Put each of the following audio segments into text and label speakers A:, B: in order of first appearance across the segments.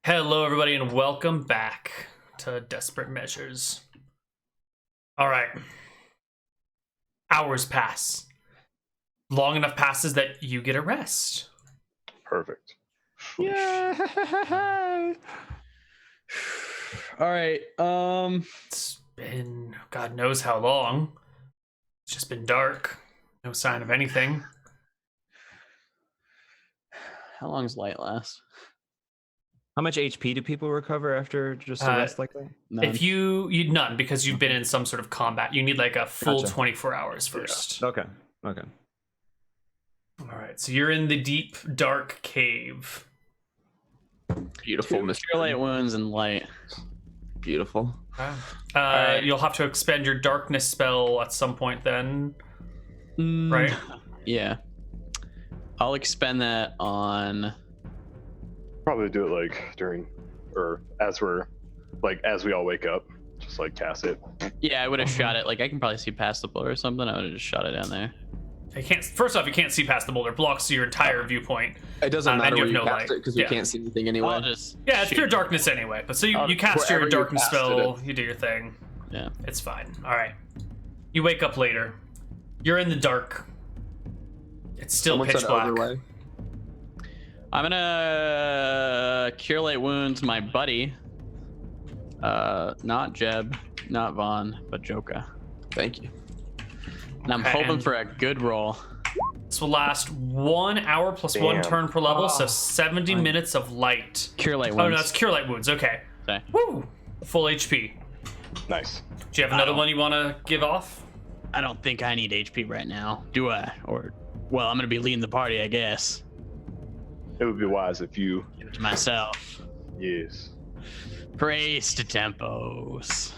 A: Hello, everybody, and welcome back to Desperate Measures. All right. Hours pass. Long enough passes that you get a rest.
B: Perfect.
C: Yeah. All right.
A: It's been God knows how long. It's just been dark. No sign of anything.
C: How long does light last?
D: How much HP do people recover after just a rest like that?
C: None.
A: If you'd none because you've been in some sort of combat. You need like a full
D: Gotcha.
A: 24 hours first.
D: Yeah. Okay.
A: All right. So you're in the deep, dark cave.
B: Beautiful, Mr.
C: Cure light wounds and light.
B: Beautiful.
A: Right. You'll have to expend your darkness spell at some point then, right?
C: Yeah. I'll expend that on.
B: Probably do it like during, or as we all wake up, just like cast it.
C: Yeah, I would have shot it. Like I can probably see past the boulder or something. I would have just shot it down there.
A: First off, you can't see past the boulder. It blocks your entire viewpoint.
E: It doesn't matter where you
A: no
E: cast
A: light.
E: it because we can't see anything anyway.
C: I'll just
A: Yeah, it's
C: shoot.
A: pure darkness anyway. But so you cast
E: wherever
A: your
E: you
A: darkness
E: casted
A: spell,
E: it.
A: you do your thing.
C: Yeah.
A: It's fine. All right. You wake up later. You're in the dark. It's still
E: Someone
A: pitch
E: said
A: black.
E: overlay.
C: I'm gonna cure light wounds my buddy. Not Jeb, not Vaughn, but Joka.
E: Thank you.
C: And I'm
A: Okay,
C: hoping
A: and-
C: for a good roll.
A: This will last 1 hour plus one
B: Damn.
A: turn per level, so 70 minutes of light.
C: Cure light
A: Oh,
C: wounds.
A: no, that's cure light wounds. Okay.
C: Sorry.
A: Woo! Full HP.
B: Nice.
A: Do you have another one you want to give off?
C: I don't think I need HP right now, do I? Or, well, I'm gonna be leading the party, I guess.
B: It would be wise if you,
C: Give it to myself.
B: yes.
C: Praise to Tempos.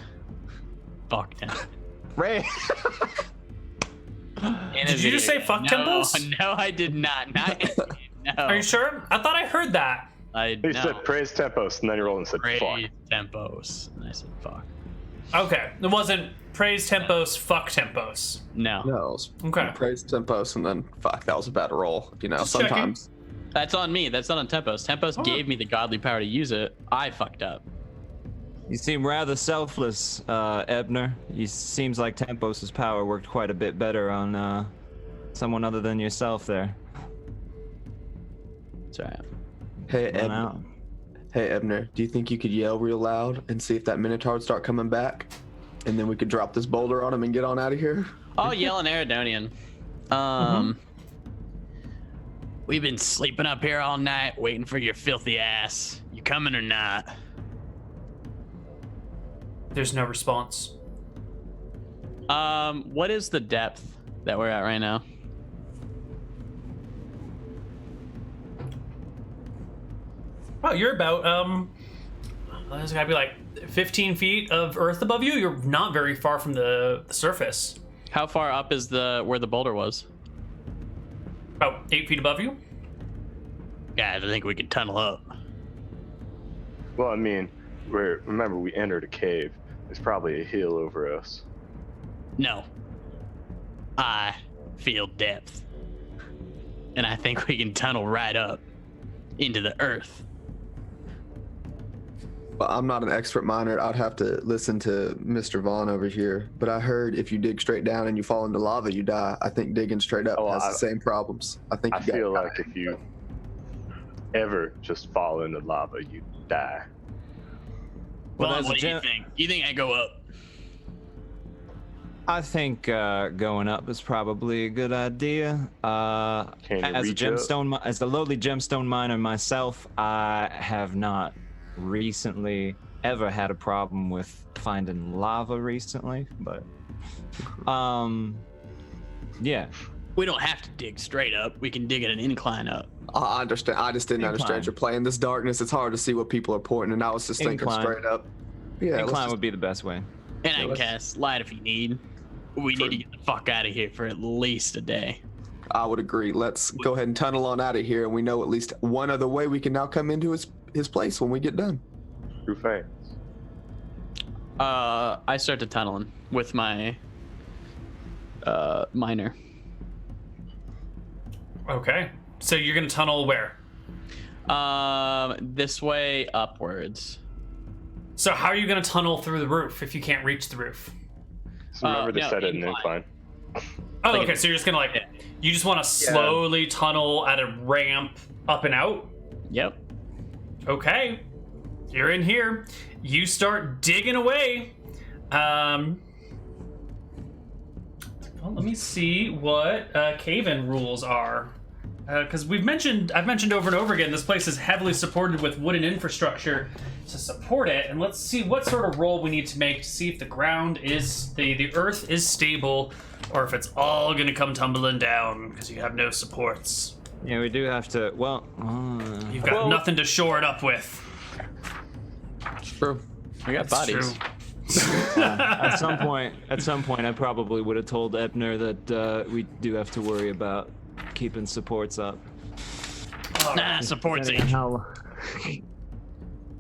C: Fuck them.
E: Ray.
A: Did you just say fuck Tempos?
C: No, I did not. No.
A: Are you sure? I thought I heard that.
C: I
B: You
C: no.
B: said praise tempos, and then you rolled and said
C: Praise
B: fuck.
C: Tempos. And I said fuck.
A: Okay. It wasn't praise tempos, fuck tempos.
C: No.
E: No, it's
A: Okay.
E: praise tempos and then fuck. That was a bad roll. You know,
A: Just
E: sometimes.
C: That's on me. That's not on Tempos. Tempos
A: Oh.
C: gave me the godly power to use it. I fucked up.
D: You seem rather selfless, Ebner. You seems like Tempos's power worked quite a bit better on someone other than yourself there.
C: It's alright.
E: Hey,
D: Run
E: Ebner.
D: out.
E: Hey, Ebner. Do you think you could yell real loud and see if that Minotaur would start coming back, and then we could drop this boulder on him and get on out of here?
C: Oh, yell in Eridonian. We've been sleeping up here all night waiting for your filthy ass. You coming or not?
A: There's no response.
C: What is the depth that we're at right now?
A: Oh, you're about there's gotta be like 15 feet of earth above you. You're not very far from the surface.
C: How far up is where the boulder was?
A: About 8 feet above you.
C: Guys, I think we could tunnel up.
B: Well, I mean, remember we entered a cave. There's probably a hill over us.
C: No. I feel depth. And I think we can tunnel right up into the earth.
E: Well, I'm not an expert miner. I'd have to listen to Mr. Vaughn over here. But I heard if you dig straight down and you fall into lava, you die. I think digging straight up has the same problems. I think
B: I
E: you got
B: feel like if you ever just fall into lava, you die.
D: Well,
C: Vaughn,
D: as a
C: what do you
D: gen-
C: think? You think I go up?
D: I think going up is probably a good idea.
B: Can you
D: As a
B: reach up?
D: as a lowly gemstone miner myself, I have not recently ever had a problem with finding lava recently, but yeah.
C: We don't have to dig straight up. We can dig at an incline up.
E: I understand. I just didn't
D: Incline.
E: understand your play. In this darkness, it's hard to see what people are pointing, and I was just thinking
D: Incline.
E: straight up. Yeah, let's
D: Incline
E: just-
D: would be the best way.
C: And I can
E: let's-
C: cast light if you need. We need to get the fuck out of here for at least a day.
E: I would agree. Let's go ahead and tunnel on out of here, and we know at least one other way we can now come into his place when we get done.
B: True facts.
C: I start to tunneling with my miner.
A: Okay. So you're gonna tunnel where?
C: This way upwards.
A: So how are you going to tunnel through the roof if you can't reach the roof?
B: So remember to
C: no,
B: set it in
C: incline.
B: incline.
A: Oh,
C: Like
A: okay. So you're just going to
C: Yeah.
A: you just want to slowly tunnel at a ramp up and out?
C: Yep.
A: Okay. You're in here. You start digging away. Well, let me see what cave-in rules are. Because I've mentioned over and over again, this place is heavily supported with wooden infrastructure to support it. And let's see what sort of roll we need to make to see if the ground is, the earth is stable, or if it's all going to come tumbling down because you have no supports.
D: Yeah, we do have to. Well,
A: You've got nothing to shore it up with.
E: True.
C: We got
A: That's
C: bodies.
A: true.
D: at some point, I probably would have told Ebner that we do have to worry about keeping supports up.
C: Nah, supports
D: Depending
C: each.
D: on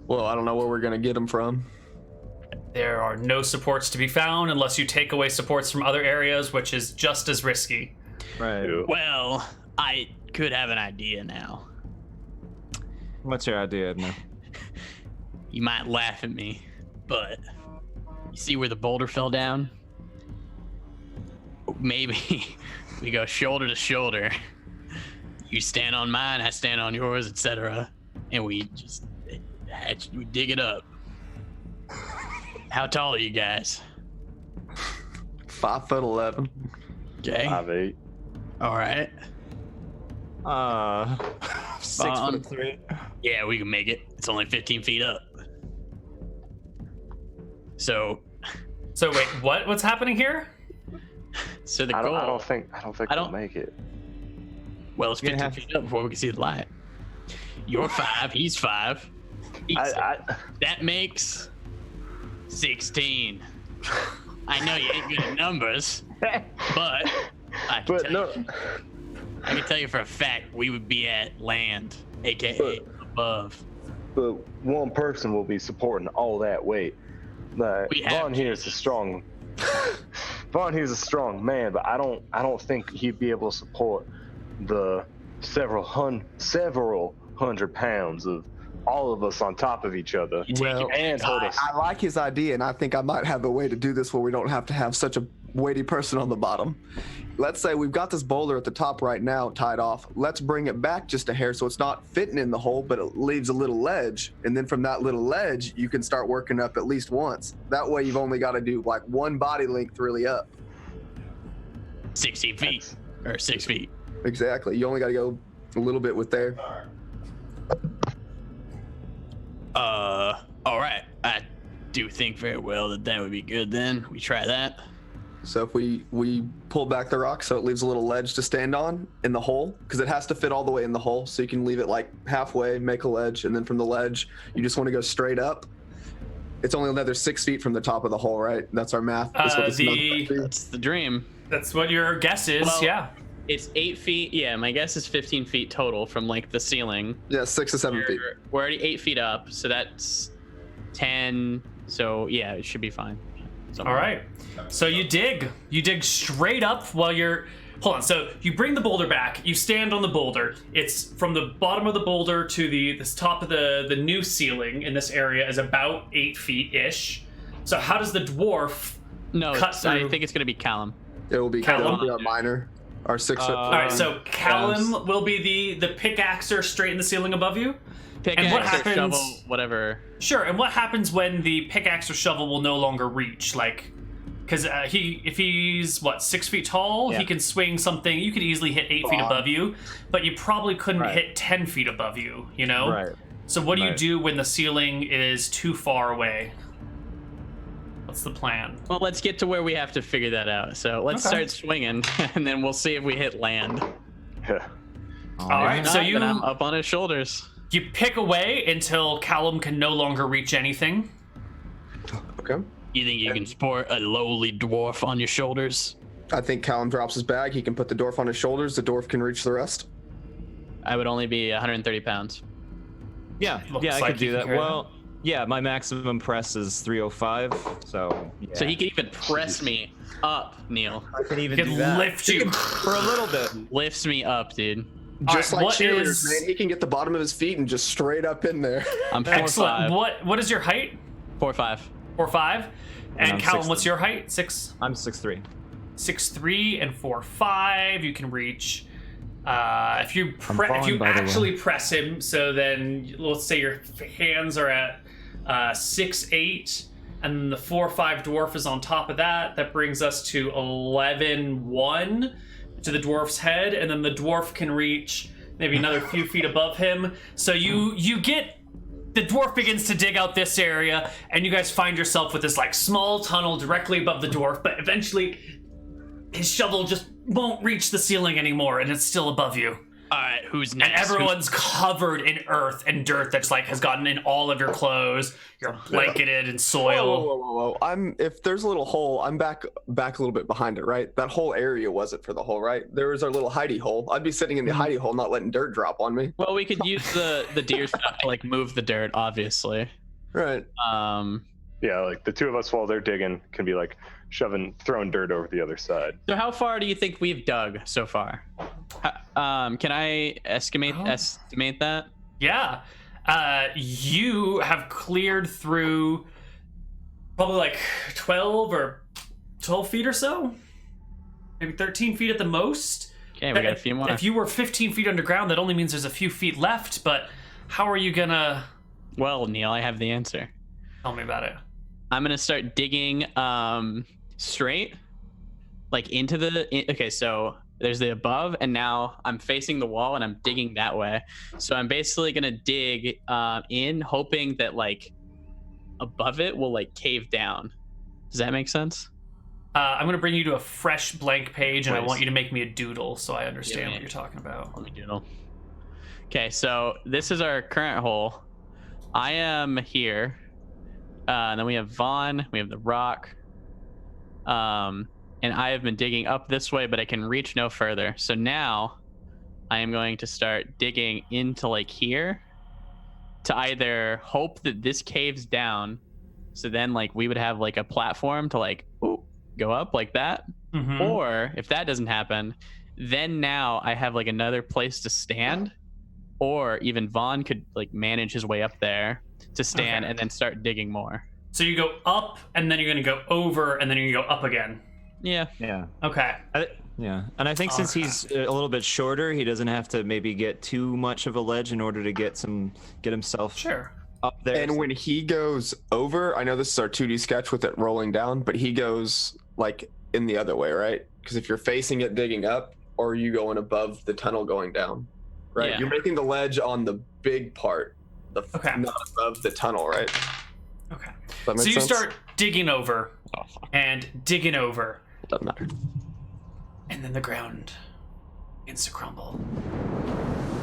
E: Well, I don't know where we're gonna get them from.
A: There are no supports to be found unless you take away supports from other areas, which is just as risky.
D: Right.
B: Ew.
C: Well, I could have an idea now.
D: What's your idea, Ebner?
C: You might laugh at me, but you see where the boulder fell down? Maybe we go shoulder to shoulder. You stand on mine, I stand on yours, etc. And we just we dig it up. How tall are you guys?
E: 5'11".
C: Okay.
B: 5'8".
C: All right.
D: 6'3".
C: Yeah, we can make it. It's only 15 feet up. So
A: wait, what's happening here?
C: the
B: I
C: goal.
B: don't think we'll make it.
C: Well, it's 15 feet up before we can see the light. You're 5. He's 5. That makes 16. I know you ain't good at numbers, but I can tell you for a fact we would be at land, aka above.
B: But one person will be supporting all that weight. Like, Vaughn here is a strong. Vaughn here's a strong man, but I don't think he'd be able to support the several hundred pounds of all of us on top of each other.
E: Well,
B: and hold us.
E: I like his idea, and I think I might have a way to do this where we don't have to have such a weighty person on the bottom. Let's say we've got this boulder at the top right now tied off. Let's bring it back just a hair so it's not fitting in the hole, but it leaves a little ledge. And then from that little ledge, you can start working up at least once. That way you've only got to do like one body length really up.
C: 16 feet or 6 feet.
E: Exactly. You only got to go a little bit with there.
C: All right. I do think very well that would be good then. We try that.
E: So if we pull back the rock so it leaves a little ledge to stand on in the hole, because it has to fit all the way in the hole, so you can leave it like halfway, make a ledge, and then from the ledge, you just want to go straight up. It's only another 6 feet from the top of the hole, right? That's our math. That's what
C: That's the dream.
A: That's what your guess is,
C: Well,
A: yeah.
C: It's 8 feet. Yeah, my guess is 15 feet total from like the ceiling.
E: Yeah, 6 to 7 feet.
C: We're already 8 feet up, so that's 10. So yeah, it should be fine.
A: All right. So you dig straight up while you're. Hold on. So you bring the boulder back. You stand on the boulder. It's from the bottom of the boulder to this top of the new ceiling in this area is about 8 feet ish. So how does the dwarf? Cut through?
C: I think it's gonna be Callum.
E: It will be
A: Callum.
E: our minor, our 6 foot.
A: All right. So Callum will be the pickaxer straight in the ceiling above you.
C: Pickaxe
A: And what
C: or
A: happens-
C: shovel, whatever.
A: Sure. And what happens when the pickaxe or shovel will no longer reach? Like, because if he's 6 feet tall,
C: Yeah.
A: he can swing something. You could easily hit 8 feet above you, but you probably couldn't
D: Right.
A: hit 10 feet above you. You know.
D: Right.
A: So what do you
D: Right.
A: do when the ceiling is too far away? What's the plan?
C: Well, let's get to where we have to figure that out. So let's
A: Okay.
C: start swinging, and then we'll see if we hit land.
B: Yeah.
A: All right.
C: If
A: So
C: not,
A: you
C: then I'm up on his shoulders.
A: you pick away until Callum can no longer reach anything.
E: Okay.
C: You think you can support a lowly dwarf on your shoulders?
E: I think Callum drops his bag. He can put the dwarf on his shoulders. The dwarf can reach the rest.
C: I would only be 130 pounds.
D: Yeah,
A: Looks
D: yeah, I
A: like
D: could do
A: you can
D: that.
A: carry
D: Well, yeah, my maximum press is 305, so yeah.
C: So he can even press me up, Neal.
D: I can even
A: He can lift you.
D: for a little bit.
C: Lifts me up, dude.
E: Just
A: right,
E: like cheerleaders, man, he can get the bottom of his feet and just straight up in there.
C: I'm 4'5".
A: Excellent. What is your height?
C: 4'5".
A: 4'5". And Callum,
D: 6'3".
A: what's your height? 6.
D: I'm 6'3".
A: 6'3" and 4'5". You can reach. If you
D: falling, by the
A: actually
D: way.
A: press him, so then let's say your hands are at 6'8", and then the 4'5" dwarf is on top of that. That brings us to 11'1" to the dwarf's head, and then the dwarf can reach maybe another few feet above him. So you get. The dwarf begins to dig out this area, and you guys find yourself with this like small tunnel directly above the dwarf, but eventually his shovel just won't reach the ceiling anymore, and it's still above you.
C: All right, who's next?
A: And everyone's covered in earth and dirt that's like has gotten in all of your clothes. You're blanketed in soil.
E: Whoa. If there's a little hole, I'm back a little bit behind it, right? That whole area wasn't for the hole, right? There was our little hidey hole. I'd be sitting in the hidey hole, not letting dirt drop on me.
C: Well, we could use the deer stuff to like move the dirt, obviously.
E: Right.
B: Yeah, like the two of us while they're digging can be like throwing dirt over the other side.
C: So how far do you think we've dug so far? Can I estimate that?
A: Yeah. You have cleared through probably like 12 feet or so. Maybe 13 feet at the most.
C: Okay, we got a few more.
A: If you were 15 feet underground, that only means there's a few feet left, but how are you gonna...
C: Well, Neal, I have the answer.
A: Tell me about it.
C: I'm gonna start digging straight, like into the... Okay, so there's the above, and now I'm facing the wall, and I'm digging that way. So I'm basically gonna dig in, hoping that like above it will like cave down. Does that make sense?
A: I'm gonna bring you to a fresh blank page, and I
C: Please.
A: want you to make me a doodle so I understand
C: Yeah,
A: what you're talking about.
C: Let me doodle. Okay, so this is our current hole. I am here. And then we have Vaughn, we have the rock. And I have been digging up this way, but I can reach no further. So now I am going to start digging into like here to either hope that this caves down. So then like we would have like a platform to like go up like that.
A: Mm-hmm.
C: Or if that doesn't happen, then now I have like another place to stand. Or even Vaughn could like manage his way up there to stand and then start digging more.
A: So you go up, and then you're going to go over, and then you're going to go up again.
C: Yeah.
A: Okay.
D: Yeah, and I think since he's a little bit shorter, he doesn't have to maybe get too much of a ledge in order to get himself up there.
E: And when he goes over, I know this is our 2D sketch with it rolling down, but he goes like in the other way, right? Because if you're facing it digging up, or are you going above the tunnel going down? Right,
C: Yeah.
E: You're making the ledge on the big part, not above the tunnel, right?
A: Okay.
E: That
A: So
E: makes
A: you
E: sense?
A: start digging over and digging over,
E: Doesn't matter.
A: and then the ground begins to crumble.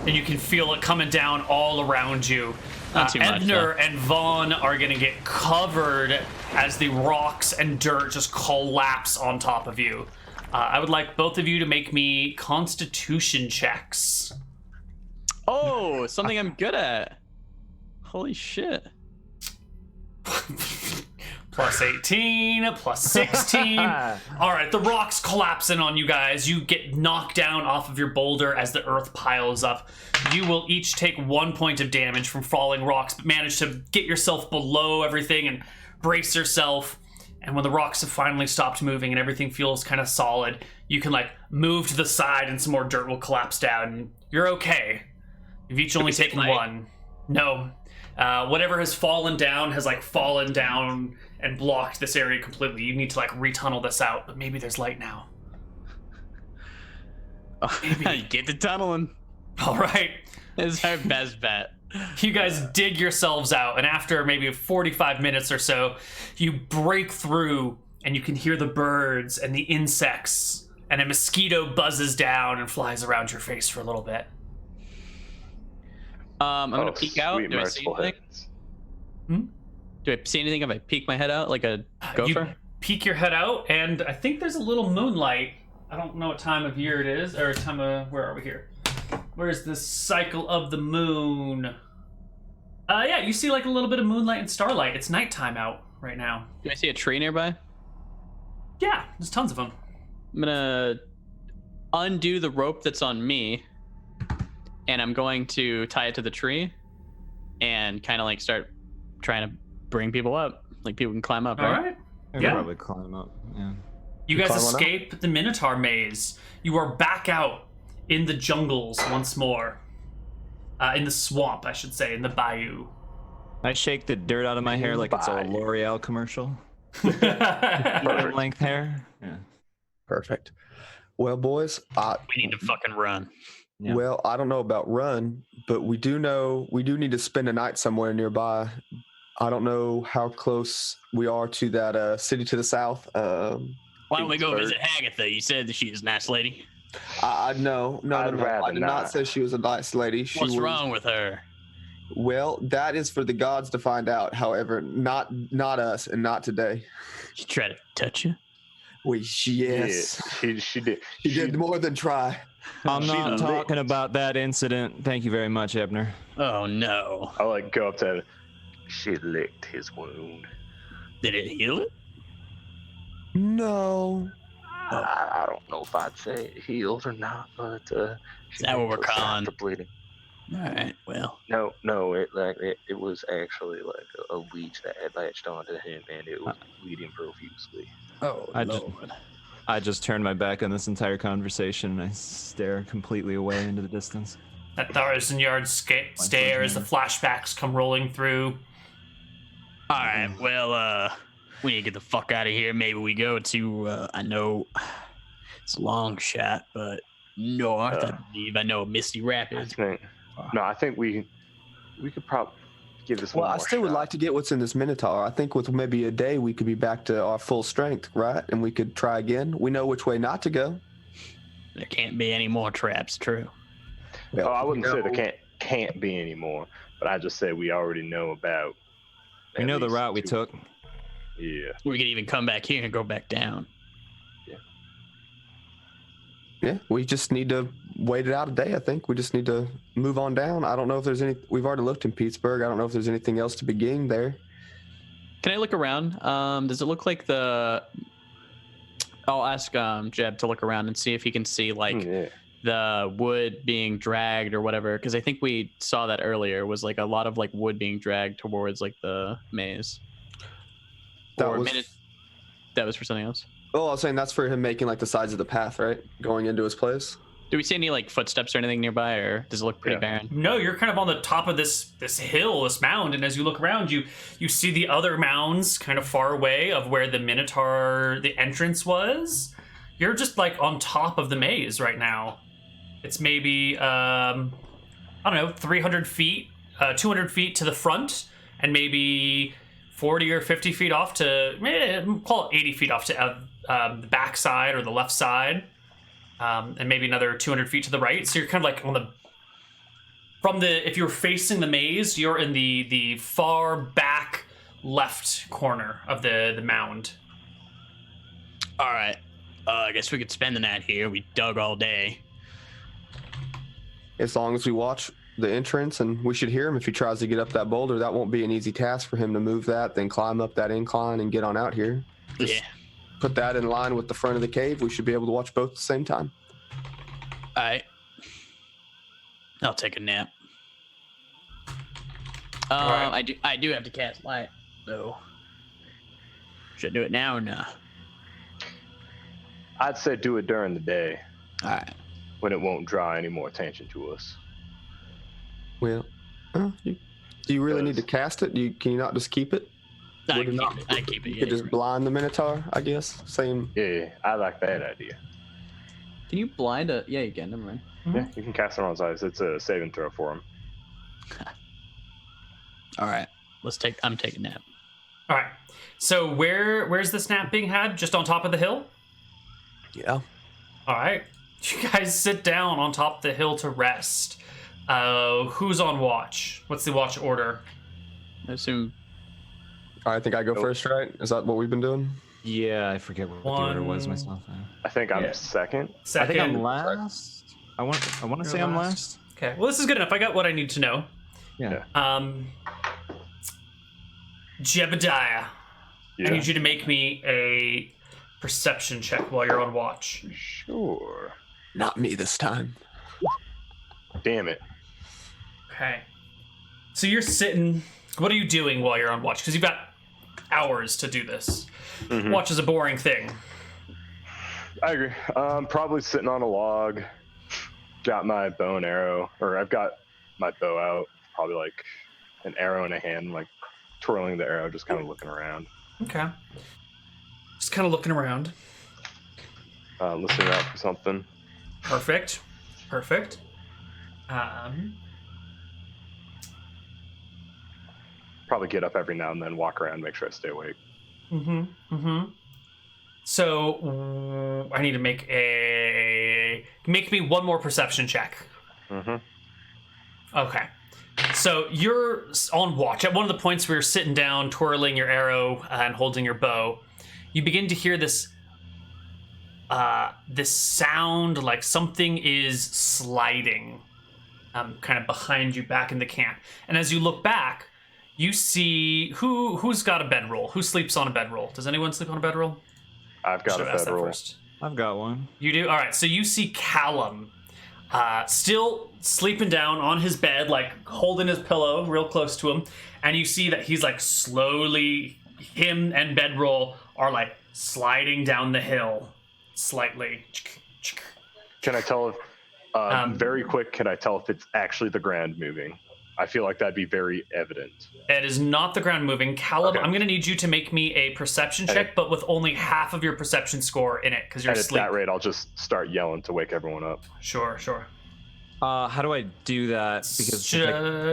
A: And you can feel it coming down all around you.
C: Not too much,
A: Ebner and Vaughn are going to get covered as the rocks and dirt just collapse on top of you. I would like both of you to make me Constitution checks.
C: Oh, something I'm good at. Holy shit.
A: Plus 18, plus 16. All right, the rocks collapsing on you guys. You get knocked down off of your boulder as the earth piles up. You will each take 1 point of damage from falling rocks, but manage to get yourself below everything and brace yourself. And when the rocks have finally stopped moving and everything feels kind of solid, you can like move to the side and some more dirt will collapse down. And you're okay. You've each only taken one. No. Whatever has fallen down has like fallen down and blocked this area completely. You need to like retunnel this out, but maybe there's light now. Maybe.
C: Get the tunneling.
A: All right.
C: This is our best bet.
A: You guys dig yourselves out, and after maybe 45 minutes or so, you break through, and you can hear the birds and the insects, and a mosquito buzzes down and flies around your face for a little bit.
C: I'm gonna peek out.
B: Sweet,
C: Do I see anything?
A: Hmm?
C: Do I see anything if I peek my head out like a gopher?
A: You peek your head out, and I think there's a little moonlight. I don't know what time of year it is, or time of... Where are we here? Where's the cycle of the moon? Yeah, you see like a little bit of moonlight and starlight. It's nighttime out right now.
C: Do I see a tree nearby?
A: Yeah, there's tons of them.
C: I'm gonna undo the rope that's on me and I'm going to tie it to the tree and kind of like start trying to bring people up. Like people can climb up,
A: All
C: right?
A: right.
D: I could probably climb up. Yeah.
A: You guys escape the Minotaur maze. You are back out in the jungles once more. In the swamp, I should say, in the bayou.
D: I shake the dirt out of my hair like it's a L'Oreal commercial. Length hair. Yeah.
E: Perfect. Well, boys,
C: we need to fucking run.
D: Yeah.
E: Well, I don't know about run, but we do need to spend a night somewhere nearby. I don't know how close we are to that city to the south.
C: Why don't we go visit Agatha? You said that she is a nice lady.
E: No. I did not say she was a nice lady.
C: What's wrong with her?
E: Well, that is for the gods to find out. However, not us, and not today.
C: She tried to touch you?
E: Yes.
B: Yeah, she did.
E: She did more than try.
D: I'm not talking about that incident. Thank you very much, Ebner.
C: Oh, no.
B: I go up to her. She licked his wound.
C: Did it heal it?
E: No.
B: I don't know if I'd say it healed or not, but
C: is that what we're calling
B: the bleeding?
C: All right, well.
B: No, it was actually like a leech that had latched onto him, and it was bleeding profusely.
C: Oh,
D: I just turned my back on this entire conversation and I stare completely away into the distance.
A: That 1,000-yard stare as the flashbacks come rolling through.
C: All right, well, we need to get the fuck out of here. Maybe we go to, I know it's a long shot, but north, I believe. I know Misty Rapids.
B: I think we could probably give this one more
E: I still would
B: shot.
E: like to get what's in this Minotaur. I think with maybe a day, we could be back to our full strength, right? And we could try again. We know which way not to go.
C: There can't be any more traps, true.
B: Well, I wouldn't say there can't be any more, but I just say we already know about.
D: We know the route we took.
B: Yeah.
C: We could even come back here and go back down.
E: Yeah, we just need to wait it out a day, I think. We just need to move on down. I don't know if there's any... We've already looked in Pittsburgh. I don't know if there's anything else to be gained there.
C: Can I look around? Does it look like the... I'll ask Jeb to look around and see if he can see, the wood being dragged or whatever. Because I think we saw that earlier. Was, a lot of, wood being dragged towards, the maze. That was for something else?
E: Oh, I was saying that's for him making the sides of the path, right? Going into his place.
C: Do we see any footsteps or anything nearby, or does it look pretty barren?
A: No, you're kind of on the top of this hill, this mound, and as you look around, you see the other mounds kind of far away of where the Minotaur, the entrance was. You're just on top of the maze right now. It's maybe I don't know, 300 feet, 200 feet to the front, and maybe 40 or 50 feet off to, call it 80 feet off to the back side or the left side, and maybe another 200 feet to the right. So you're kind of on if you're facing the maze, you're in the far back left corner of the mound.
C: All right. I guess we could spend the night here. We dug all day.
E: As long as we watch the entrance, and we should hear him if he tries to get up that boulder. That won't be an easy task for him to move that, then climb up that incline and get on out here. Just put that in line with the front of the cave. We should be able to watch both at the same time.
C: All right. I'll take a nap. Right. I do have to cast light, though. Should I do it now or no?
B: I'd say do it during the day.
C: All right.
B: When it won't draw any more attention to us.
E: Well, do you really need to cast it? Can you not just keep it?
C: I keep it.
E: You could just blind the Minotaur, I guess. Same.
B: Yeah, I like that idea.
C: Can you blind a... Yeah, you can. Never mind.
B: Mm-hmm. Yeah, you can cast it on his eyes. It's a saving throw for him.
C: All right. I'm taking a nap.
A: All right. So where's this nap being had? Just on top of the hill?
E: Yeah.
A: All right. You guys sit down on top of the hill to rest. Who's on watch? What's the watch order?
C: I assume...
E: I think I go first, right? Is that what we've been doing?
D: Yeah, I forget what the order was myself.
B: I think I'm second.
D: I think I'm last. I want to say I'm last.
A: Okay. Well, this is good enough. I got what I need to know.
D: Yeah.
A: Jebediah, I need you to make me a perception check while you're on watch.
B: Sure.
E: Not me this time.
B: Damn it.
A: Okay. So you're sitting. What are you doing while you're on watch? Because you've got hours to do this. Mm-hmm. Watch is a boring thing.
B: I agree. Probably sitting on a log. Got my bow and arrow, or I've got my bow out. Probably like an arrow in a hand, like twirling the arrow, just kind of looking around.
A: Okay. Just kind of looking around.
B: Listening out for something.
A: Perfect.
B: Probably get up every now and then, walk around, make sure I stay awake.
A: So I need to make me one more perception check. Okay. So you're on watch. At one of the points where you're sitting down, twirling your arrow and holding your bow, you begin to hear this sound like something is sliding kind of behind you back in the camp. And as you look back, you see who's got a bedroll? Who sleeps on a bedroll? Does anyone sleep on a bedroll?
B: I've got a bedroll.
D: I've got one.
A: You do? All right. So you see Callum still sleeping down on his bed, like holding his pillow real close to him. And you see that he's like slowly, him and bedroll are like sliding down the hill slightly.
B: Can I tell if, very quick, can I tell if it's actually the ground moving? I feel like that'd be very evident.
A: It is not the ground moving. Callum, okay. I'm going to need you to make me a perception check, but with only half of your perception score in it, because you're asleep.
B: At that rate, I'll just start yelling to wake everyone up.
A: Sure.
D: How do I do that? Because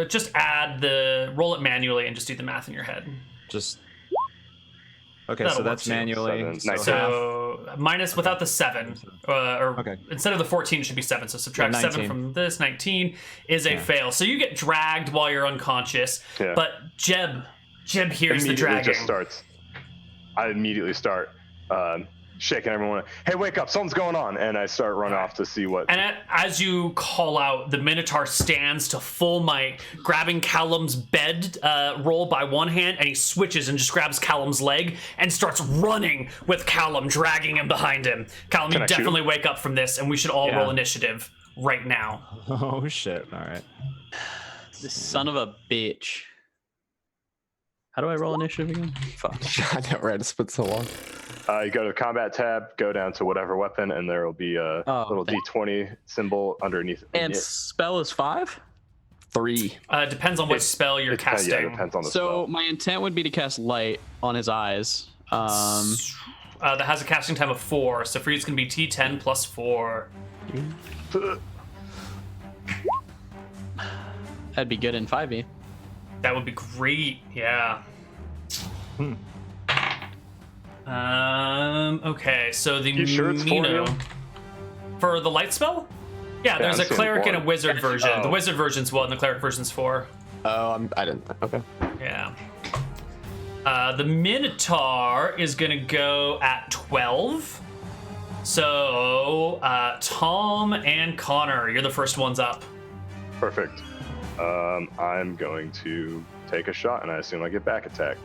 A: just roll it manually and just do the math in your head.
D: Okay, so that's manually.
A: So minus without the 7,
D: okay.
A: Instead of the 14, it should be 7. So subtract 7 from this. 19 is a fail. So you get dragged while you're unconscious. Yeah. But Jeb hears the dragging.
B: I immediately start shaking everyone. Hey, wake up! Something's going on! And I start running off to see what.
A: And as you call out, the Minotaur stands to full might, grabbing Callum's bed roll by one hand, and he switches and just grabs Callum's leg and starts running with Callum, dragging him behind him. Callum, you definitely wake up from this, and we should all roll initiative right now.
D: Oh shit! All right.
C: This son of a bitch. How do I roll initiative again? Fuck.
E: I never had to spend so long.
B: You go to the combat tab, go down to whatever weapon, and there will be a little D20 symbol underneath.
C: And spell is 5?
E: 3.
A: Depends on which spell you're casting.
B: Yeah, depends on the spell.
C: So my intent would be to cast light on his eyes.
A: That has a casting time of 4, so for you it's going to be T10 plus 4.
C: That'd be good in 5e.
A: That would be great, yeah. Okay, so the
B: sure it's
A: Mino for the light spell? Yeah, there's a cleric and a wizard version. The wizard version's 1, the cleric version's 4.
E: Oh, I didn't. Okay.
A: Yeah. The Minotaur is gonna go at 12. So Tom and Connar, you're the first ones up.
B: Perfect. I'm going to take a shot, and I assume I get back attack.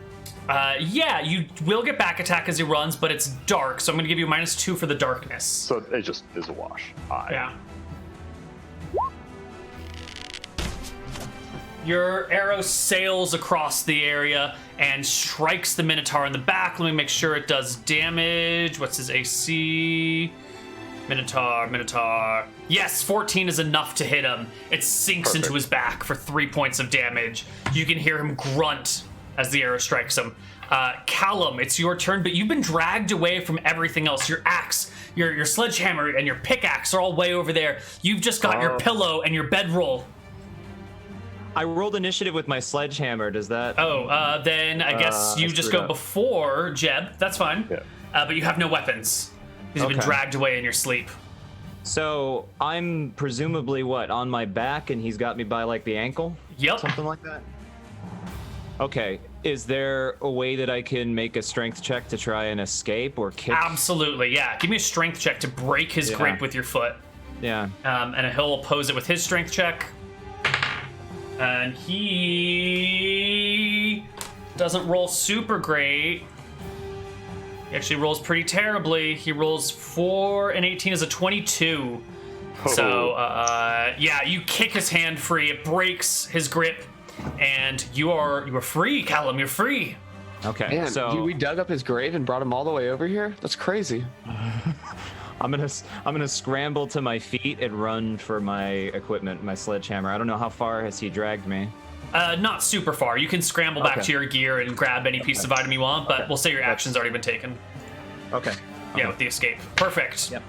A: Yeah, you will get back attack as he runs, but it's dark, so I'm going to give you -2 for the darkness.
B: So it just is a wash.
A: Yeah. Your arrow sails across the area and strikes the Minotaur in the back. Let me make sure it does damage. What's his AC? Minotaur. Yes, 14 is enough to hit him. It sinks into his back for 3 points of damage. You can hear him grunt as the arrow strikes him. Callum, it's your turn, but you've been dragged away from everything else. Your axe, your sledgehammer, and your pickaxe are all way over there. You've just got your pillow and your bedroll.
D: I rolled initiative with my sledgehammer. Does that?
A: Then I guess you just go before Jeb. That's fine.
B: Yeah.
A: But you have no weapons. You've been dragged away in your sleep.
D: So I'm presumably on my back, and he's got me by like the ankle?
A: Yep.
D: Something like that? Okay. Is there a way that I can make a strength check to try and escape or kick?
A: Absolutely, yeah. Give me a strength check to break his grip with your foot.
D: Yeah.
A: And he'll oppose it with his strength check. And he doesn't roll super great. He actually rolls pretty terribly. He rolls 4 and 18 is a 22. So, yeah, you kick his hand free. It breaks his grip, and you are free, Callum. You're free.
D: Okay.
E: Man,
D: so
E: we dug up his grave and brought him all the way over here. That's crazy.
D: I'm gonna scramble to my feet and run for my equipment, my sledgehammer. I don't know how far has he dragged me.
A: Not super far. You can scramble back to your gear and grab any piece of item you want, but we'll say your action's already been taken.
D: Okay.
A: Yeah, with the escape. Perfect.
D: Yep.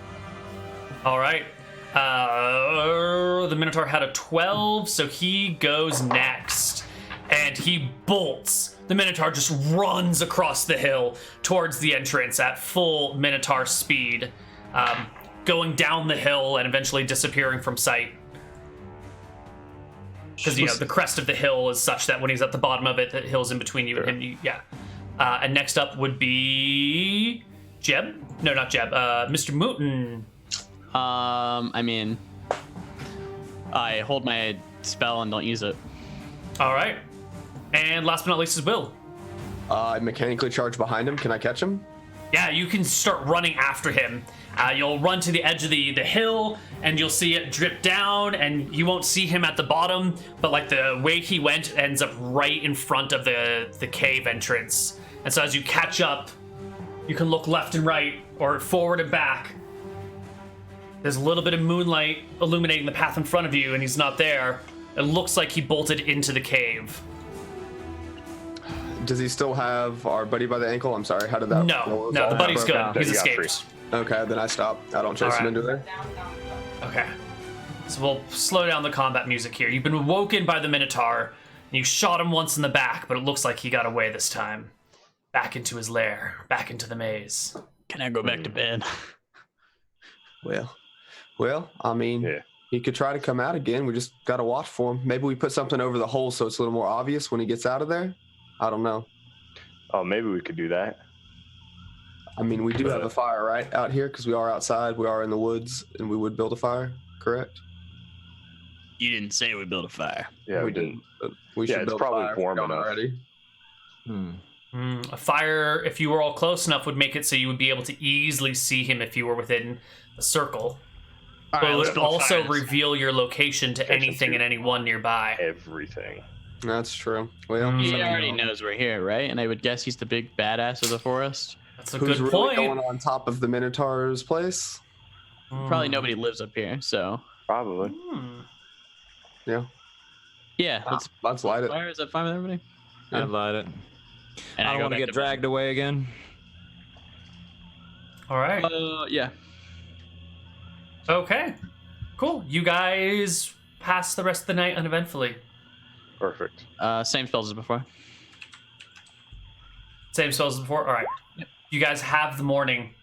A: All right. The Minotaur had a 12, so he goes next. And he bolts. The Minotaur just runs across the hill towards the entrance at full Minotaur speed, going down the hill and eventually disappearing from sight. Because, you know, the crest of the hill is such that when he's at the bottom of it, the hill's in between you and him. Yeah. And next up would be Jeb? No, not Jeb. Mr. Mooten.
C: I mean, I hold my spell and don't use it.
A: All right. And last but not least is Will.
E: I mechanically charge behind him. Can I catch him?
A: Yeah, you can start running after him. You'll run to the edge of the hill, and you'll see it drip down, and you won't see him at the bottom, but like the way he went ends up right in front of the cave entrance. And so as you catch up, you can look left and right, or forward and back. There's a little bit of moonlight illuminating the path in front of you, and he's not there. It looks like he bolted into the cave.
E: Does he still have our buddy by the ankle? I'm sorry, how did that...
A: No, the buddy's good. He's escaped.
E: Okay, then I stop. I don't chase him into there.
A: Okay. So we'll slow down the combat music here. You've been woken by the Minotaur, and you shot him once in the back, but it looks like he got away this time. Back into his lair, back into the maze.
C: Can I go back to bed?
E: Well, I mean, he could try to come out again. We just got to watch for him. Maybe we put something over the hole so it's a little more obvious when he gets out of there. I don't know.
B: Oh, maybe we could do that.
E: I mean, we do have a fire, right, out here, because we are outside. We are in the woods, and we would build a fire, correct?
C: You didn't say we built a fire.
B: Yeah, we didn't.
E: We should
B: it's
E: build
B: probably
E: a fire
B: warm enough
E: already.
A: A fire, if you were all close enough, would make it so you would be able to easily see him if you were within a circle. But it would also reveal your location to anything and anyone nearby.
B: Everything.
E: That's true. Well,
C: he already knows we're here, right? And I would guess he's the big badass of the forest.
A: That's a
E: who's
A: good
E: really
A: point.
E: Going on top of the Minotaur's place?
C: Probably nobody lives up here, so.
B: Probably.
E: Yeah.
C: Yeah,
E: let's light it.
C: Fire, is that fine with everybody?
D: Yeah. I'd light it.
C: And
D: I don't want to get dragged away again.
A: All right.
C: Yeah.
A: Okay. Cool. You guys pass the rest of the night uneventfully.
B: Perfect.
C: Same spells as before.
A: Same spells as before? All right.
C: Yep.
A: You guys have the morning.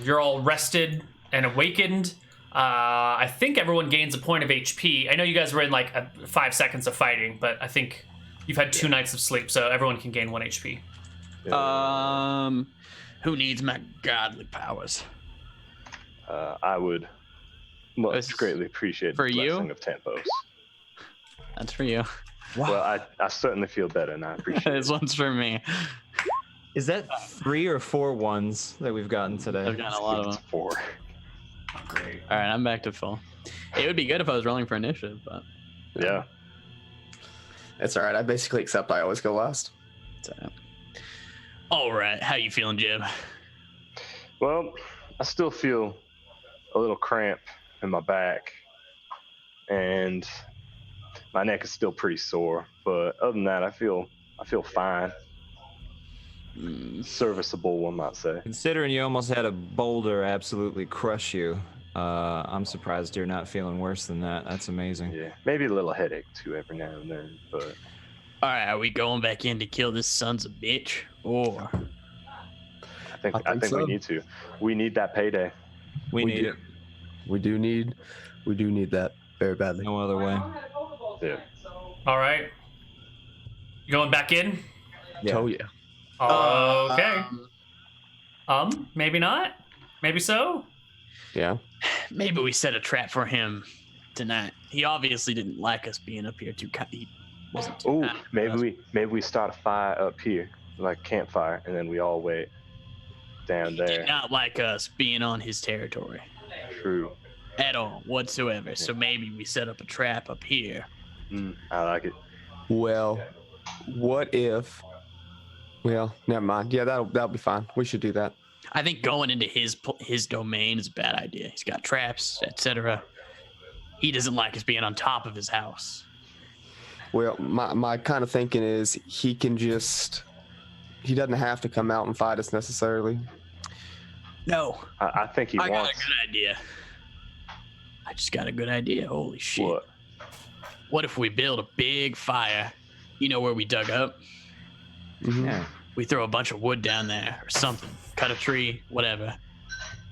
A: You're all rested and awakened. I think everyone gains a point of HP. I know you guys were in like 5 seconds of fighting, but I think you've had 2 nights of sleep, so everyone can gain 1 HP.
C: Who needs my godly powers?
B: I would most greatly appreciate the blessing of Tempos.
C: That's for you.
B: Wow. Well, I certainly feel better, and I appreciate it.
C: This one's for me.
D: Is that 3 or 4 ones that we've gotten today?
C: I've gotten a lot of them.
B: 4.
A: Oh, great.
C: All right, I'm back to full. It would be good if I was rolling for initiative, but...
B: Yeah.
E: It's all right. I basically accept I always go last.
C: All right. How you feeling, Jib?
B: Well, I still feel a little cramp in my back, and my neck is still pretty sore. But other than that, I feel fine. Serviceable, one might say.
D: Considering you almost had a boulder absolutely crush you, I'm surprised you're not feeling worse than that. That's amazing.
B: Yeah, maybe a little headache too every now and then, but...
C: All right, are we going back in to kill this son's a bitch, or?
B: I think so. We need to. We need that payday.
D: We need it.
E: We do need that very badly.
D: No other way.
B: Yeah.
A: All right. You going back in?
E: Yeah. Oh yeah.
A: Okay. Maybe not. Maybe so.
E: Yeah.
C: Maybe we set a trap for him tonight. He obviously didn't like us being up here too. He wasn't too.
B: Oh, maybe we start a fire up here, like campfire, and then we all wait down there.
C: He did not like us being on his territory.
B: True.
C: at all whatsoever. So maybe we set up a trap up here.
B: I like it.
E: Well, what if? Well, never mind. Yeah, that'll be fine. We should do that.
C: I think going into his domain is a bad idea. He's got traps, etc. He doesn't like us being on top of his house.
E: Well, my kind of thinking is he doesn't have to come out and fight us necessarily.
C: No.
B: I think he wants.
C: I got a good idea. I just got a good idea. Holy shit. What if we build a big fire? You know where we dug up?
E: Mm-hmm.
D: Yeah.
C: We throw a bunch of wood down there or something. Cut a tree, whatever.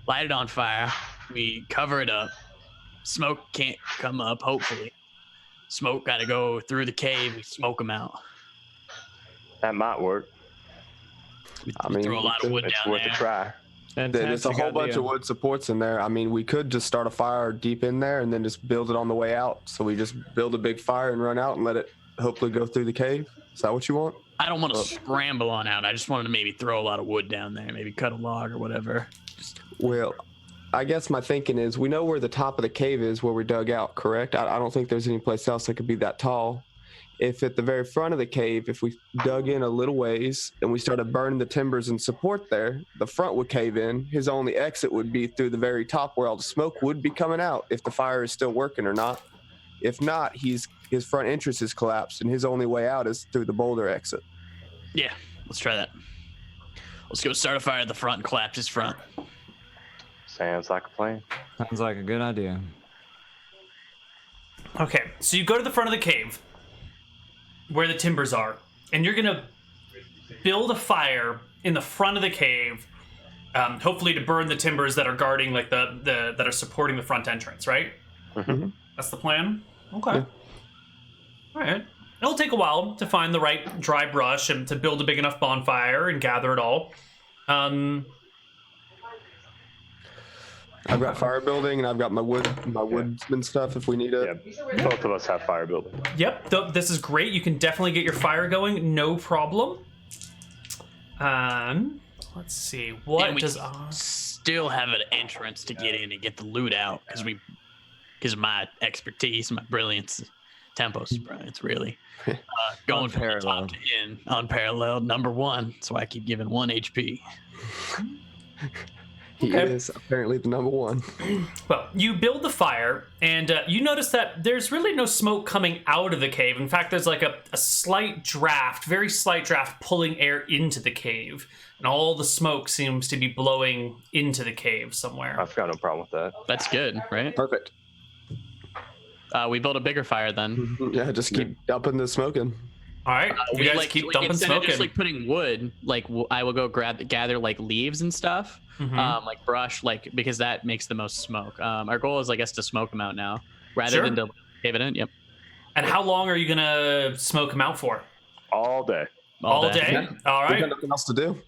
C: Light it on fire. We cover it up. Smoke can't come up, hopefully. Smoke got to go through the cave. We smoke them out.
B: That might work.
C: We throw a lot of wood
B: it's
C: down
B: worth
C: there.
B: a try.
E: There's a whole bunch of wood supports in there. I mean, we could just start a fire deep in there and then just build it on the way out. So we just build a big fire and run out and let it hopefully go through the cave. Is that what you want?
C: I don't want to scramble on out. I just wanted to maybe throw a lot of wood down there. Maybe cut a log or whatever.
E: Well, I guess my thinking is we know where the top of the cave is where we dug out, correct? I don't think there's any place else that could be that tall. If at the very front of the cave, if we dug in a little ways and we started burning the timbers and support there, the front would cave in. His only exit would be through the very top where all the smoke would be coming out if the fire is still working or not. If not, his front entrance is collapsed and his only way out is through the boulder exit.
C: Yeah, let's try that. Let's go start a fire at the front and collapse his front.
B: Sounds like a plan.
D: Sounds like a good idea.
A: Okay, so you go to the front of the cave where the timbers are, and you're gonna build a fire in the front of the cave, hopefully to burn the timbers that are guarding, like the that are supporting the front entrance, right?
B: Mm-hmm.
A: That's the plan. Okay.
E: Yeah.
A: All right. It'll take a while to find the right dry brush and to build a big enough bonfire and gather it all.
E: I've got fire building and I've got my woodsman stuff if we need it.
B: Yeah, both of us have fire building.
A: Yep, this is great. You can definitely get your fire going, no problem. Let's see. What
C: we
A: does
C: still have an entrance to get in and get the loot out because of my expertise, my brilliance, Tempos' brilliance, really. Going from the top to in, unparalleled, number one. That's why I keep giving 1 HP.
E: He is apparently the number one.
A: Well, you build the fire, and you notice that there's really no smoke coming out of the cave. In fact, there's like a slight draft, very slight draft, pulling air into the cave. And all the smoke seems to be blowing into the cave somewhere.
B: I've got no problem with that.
C: That's good, right?
E: Perfect.
C: We build a bigger fire then.
E: Yeah, just keep dumping the smoke in.
A: All right, you guys keep dumping
C: instead
A: smoke
C: of just
A: in.
C: like putting wood, like I will go gather like leaves and stuff, like brush, like because that makes the most smoke. Our goal is, I guess, to smoke them out now rather than to cave it in. Yep.
A: And how long are you gonna smoke them out for?
B: All day.
A: All day?
E: Yeah.
A: All
E: We've
A: right.
E: got nothing else to do.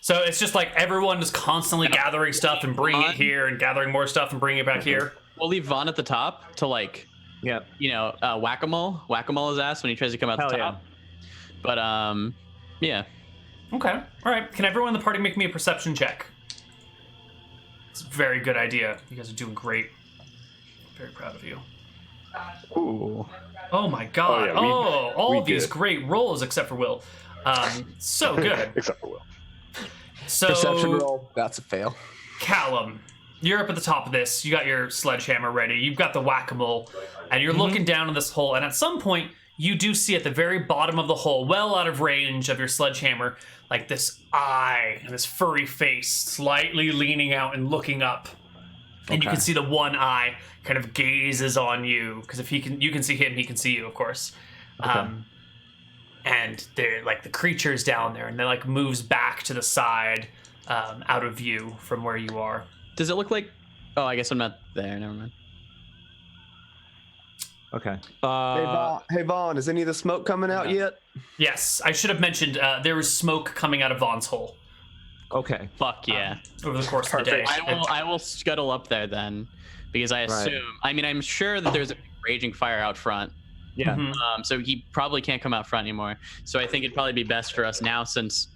A: So it's just like everyone is constantly gathering stuff and bringing it here and gathering more stuff and bringing it back here.
C: We'll leave Vaughn at the top to like, whack-a-mole. Whack-a-mole his ass when he tries to come out the top. But yeah.
A: Okay. All right. Can everyone in the party make me a perception check? It's a very good idea. You guys are doing great. Very proud of you.
C: Ooh.
A: Oh my god.
B: Oh, yeah,
A: all
B: we
A: of these
B: did.
A: great rolls except for Will. So good.
B: Except for Will.
A: So
E: Perception roll. That's a fail.
A: Callum, you're up at the top of this. You got your sledgehammer ready. You've got the whack-a-mole, and you're looking down in this hole. And at some point, you do see at the very bottom of the hole, well out of range of your sledgehammer, like this eye and this furry face slightly leaning out and looking up. And you can see the one eye kind of gazes on you, because if you can see him, he can see you, of course. And they're like the creature's down there, and they like moves back to the side, out of view from where you are.
C: Does it look like? Oh, I guess I'm not there. Never mind.
D: Okay.
E: Hey Vaughn, is any of the smoke coming out yet?
A: Yes, I should have mentioned there was smoke coming out of Vaughn's hole
D: Okay.
C: Fuck yeah.
A: over the course of the day.
C: I will scuttle up there then, because I assume. I mean, I'm sure that there's a raging fire out front.
D: Yeah.
C: So he probably can't come out front anymore. So I think it'd probably be best for us now, since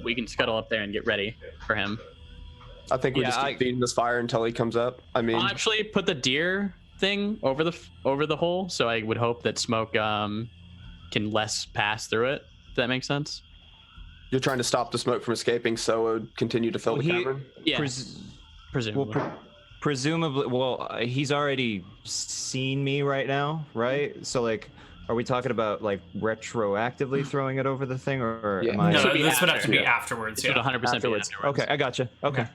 C: we can scuttle up there and get ready for him.
E: I think we just keep feeding this fire until he comes up. I mean,
C: I'll actually put the deer thing over the hole, so I would hope that smoke can less pass through it. Does that make sense?
E: You're trying to stop the smoke from escaping, so it would continue to fill the cavern.
C: Yeah, presumably.
D: Presumably, he's already seen me right now, right? So like, are we talking about like retroactively throwing it over the thing, or am I?
A: No, this would have to be afterwards.
C: This would 100% be afterwards.
D: Okay, I gotcha. Okay.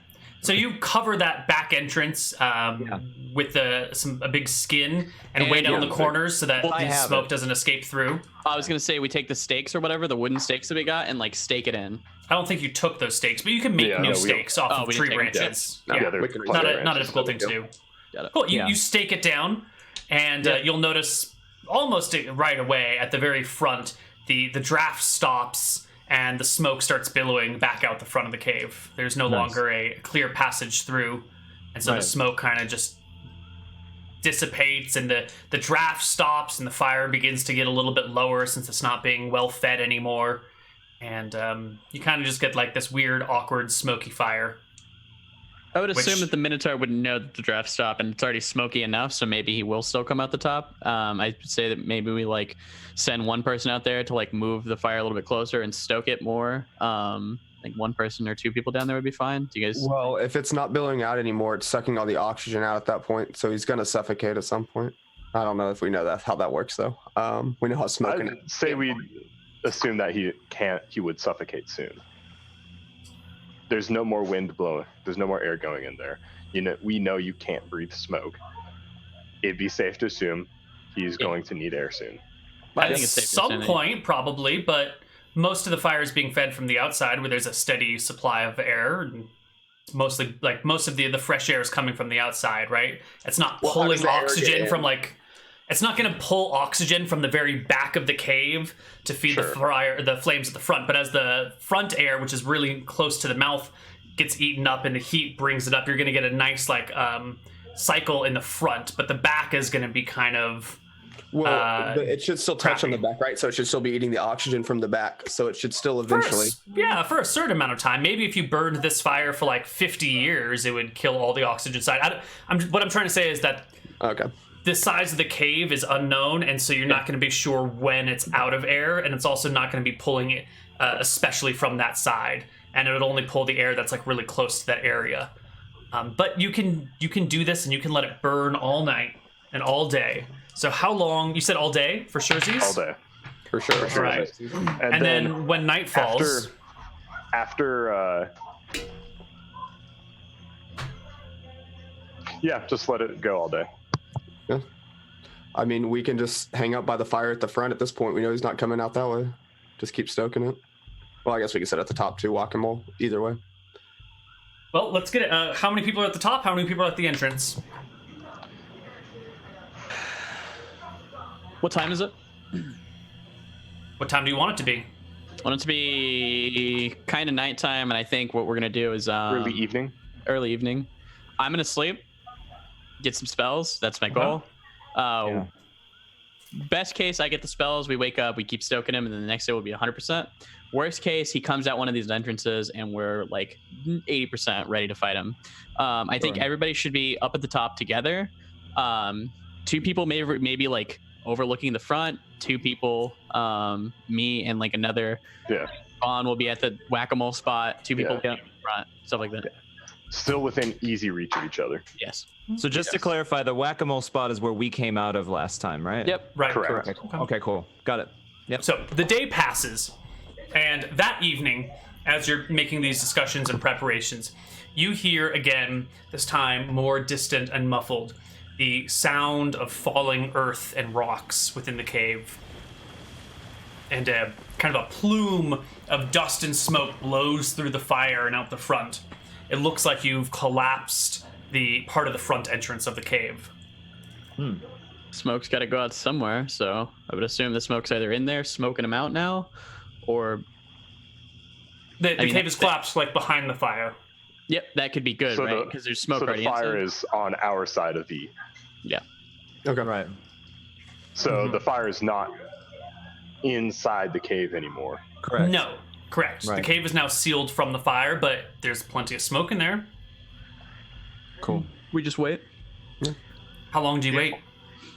A: So you cover that back entrance with a big skin and way down the corners so that the smoke doesn't escape through.
C: I was gonna say we take the stakes or whatever, the wooden stakes that we got, and like stake it in.
A: I don't think you took those stakes, but you can make new stakes off of tree branches.
B: Not
A: a difficult thing to do. Cool. You stake it down, and you'll notice almost right away at the very front, the draft stops. And the smoke starts billowing back out the front of the cave. There's no longer a clear passage through. And so the smoke kind of just dissipates and the draft stops and the fire begins to get a little bit lower since it's not being well fed anymore. And you kind of just get like this weird, awkward, smoky fire.
C: I would assume that the Minotaur would know that the draft stopped and it's already smoky enough, so maybe he will still come out the top. I'd say that maybe we like send one person out there to like move the fire a little bit closer and stoke it more. Like one person or two people down there would be fine. Do you guys?
E: Well, if it's not billowing out anymore, it's sucking all the oxygen out at that point, so he's gonna suffocate at some point. I don't know if we know how that works though. We know how smoking.
B: I'd say we assume that he would suffocate soon. There's no more wind blowing. There's no more air going in there. We know you can't breathe smoke. It'd be safe to assume he's going to need air soon.
A: At some point, probably, but most of the fire is being fed from the outside, where there's a steady supply of air. And mostly, like most of the fresh air is coming from the outside, right? It's not pulling oxygen from like. It's not going to pull oxygen from the very back of the cave to feed the flames at the front. But as the front air, which is really close to the mouth, gets eaten up and the heat brings it up, you're going to get a nice cycle in the front. But the back is going to be kind of
E: it should still touch on the back, right? So it should still be eating the oxygen from the back. So it should still eventually.
A: For a certain amount of time. Maybe if you burned this fire for like 50 years, it would kill all the oxygen side. What I'm trying to say is that.
E: Okay.
A: The size of the cave is unknown, and so you're not going to be sure when it's out of air, and it's also not going to be pulling it, especially from that side. And it would only pull the air that's like really close to that area. But you can do this, and you can let it burn all night and all day. So how long? You said all day for surezies?
B: All day,
E: for sure.
A: Right. And then when night falls,
B: after just let it go all day.
E: Yeah. I mean, we can just hang out by the fire at the front at this point. We know he's not coming out that way. Just keep stoking it. Well, I guess we can sit at the top too, whack-a-mole, either way.
A: Well, let's get it. How many people are at the top? How many people are at the entrance?
C: What time is it?
A: What time do you want it to be?
C: I want it to be kind of nighttime, and I think what we're going to do is...
B: early evening?
C: Early evening. I'm going to sleep. Get some spells. That's my goal. Best case, I get the spells. We wake up, we keep stoking him, and then the next day will be 100%. Worst case, he comes out one of these entrances, and we're like 80% ready to fight him. I think everybody should be up at the top together. Two people maybe like overlooking the front. Two people, me and like another.
B: Yeah.
C: Vaughn will be at the whack-a-mole spot. Two people down the front. Stuff like that.
B: Still within easy reach of each other.
C: Yes.
D: So just to clarify, the whack-a-mole spot is where we came out of last time, right?
C: Yep.
A: Right.
B: Correct.
D: Okay, cool. Got it. Yep.
A: So the day passes, and that evening, as you're making these discussions and preparations, you hear again, this time more distant and muffled, the sound of falling earth and rocks within the cave. And kind of a plume of dust and smoke blows through the fire and out the front. It looks like you've collapsed the part of the front entrance of the cave.
C: Smoke's got to go out somewhere, so I would assume the smoke's either in there, smoking them out now, or...
A: The cave is collapsed, like, behind the fire.
C: Yep, that could be good, so right? Because there's smoke already inside.
B: So the fire is on our side of the...
C: Yeah.
E: Okay. Right.
B: So the fire is not inside the cave anymore.
A: Correct. No, correct.
D: Right.
A: The cave is now sealed from the fire, but there's plenty of smoke in there.
D: Cool.
C: We just wait.
A: How long do you wait?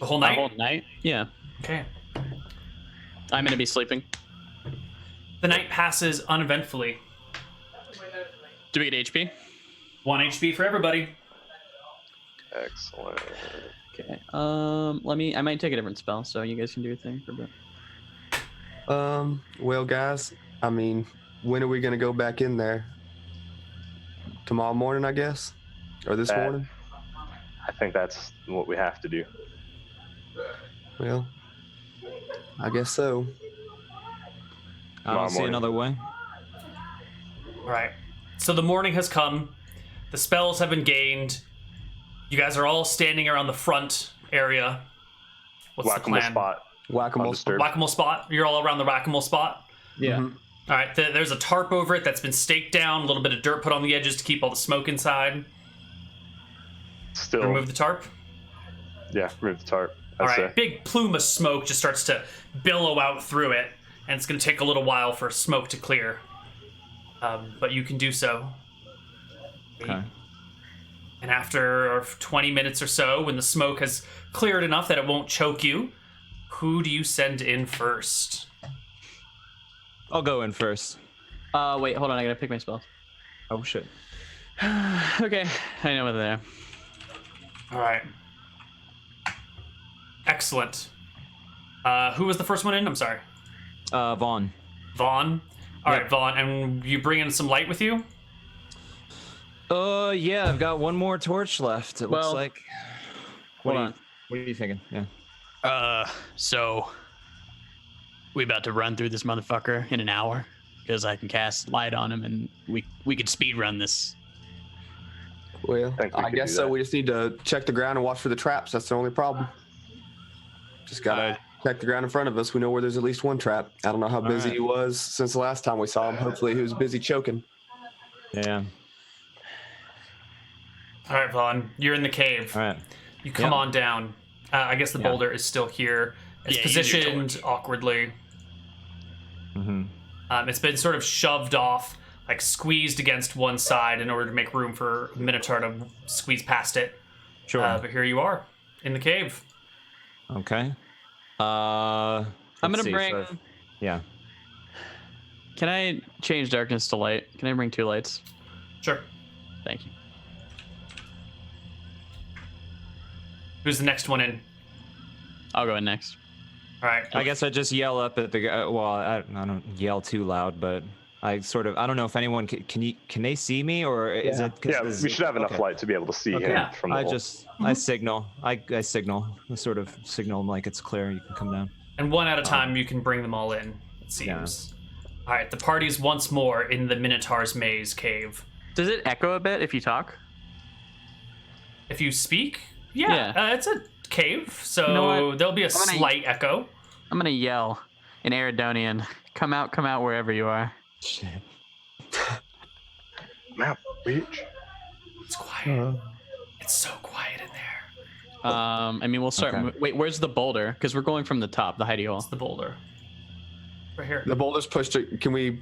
A: The whole night?
C: The whole night? Yeah.
A: Okay.
C: I'm gonna be sleeping.
A: The night passes uneventfully.
C: Do we get HP?
A: 1 HP for everybody.
B: Excellent.
C: Okay. I might take a different spell, so you guys can do your thing for a bit.
E: Well, guys, I mean, when are we gonna go back in there? Tomorrow morning, I guess, or this morning.
B: I think that's what we have to do.
E: Well, I guess so.
D: I don't see another way.
A: All right. So the morning has come. The spells have been gained. You guys are all standing around the front area. What's
B: Whack-a-mole
A: the plan?
B: spot.
A: Whack-a-mole spot. You're all around the whack-a-mole spot.
C: Yeah.
E: Mm-hmm.
A: All right. There's a tarp over it that's been staked down. A little bit of dirt put on the edges to keep all the smoke inside.
B: Still.
A: Remove the tarp.
B: Yeah, remove the tarp.
A: All right. Big plume of smoke just starts to billow out through it, and it's going to take a little while for smoke to clear. But you can do so.
D: Okay.
A: And after 20 minutes or so, when the smoke has cleared enough that it won't choke you, who do you send in first?
D: I'll go in first.
C: Wait, hold on. I gotta pick my spells.
D: Oh shit.
C: Okay, I know whether they're there.
A: All right. Excellent. Who was the first one in? I'm sorry.
D: Vaughn.
A: Vaughn. All right, Vaughn. And you bring in some light with you?
D: Yeah, I've got one more torch left. It looks like. What are you thinking? Yeah.
C: So we about to run through this motherfucker in an hour because I can cast light on him and we could speed run this.
E: Well, I guess so. We just need to check the ground and watch for the traps. That's the only problem. Just gotta check the ground in front of us. We know where there's at least one trap. I don't know how busy he was since the last time we saw him. Hopefully he was busy choking.
D: Yeah.
A: All right, Vaughn. You're in the cave.
D: All right.
A: You come on down. I guess the boulder is still here. It's positioned awkwardly.
D: Mm-hmm.
A: It's been sort of shoved off, like squeezed against one side in order to make room for Minotaur to squeeze past it.
D: Sure.
A: But here you are, in the cave.
D: Okay.
C: I'm gonna bring.
D: Yeah.
C: Can I change darkness to light? Can I bring 2 lights?
A: Sure.
C: Thank you.
A: Who's the next one in?
C: I'll go in next.
A: All right.
D: I guess I just yell up at the guy. Well, I don't yell too loud, but I don't know if anyone can they see me, or is it?
B: Yeah, we should have enough light to be able to see him from the wall.
D: I signal. I signal. I sort of signal him like it's clear. You can come down.
A: And one at a time, you can bring them all in. It seems. Yeah. All right. The party's once more in the Minotaur's maze cave.
C: Does it echo a bit if you talk?
A: If you speak, it's a cave, so there'll be a slight echo.
C: I'm gonna yell in Eridonian. Come out wherever you are.
D: Shit.
B: Map, bitch.
A: It's quiet. It's so quiet in there.
C: I mean, we'll start. Okay. Wait, where's the boulder? Because we're going from the top, the hidey hole.
A: It's the boulder. Right here.
E: The boulder's pushed. Can we?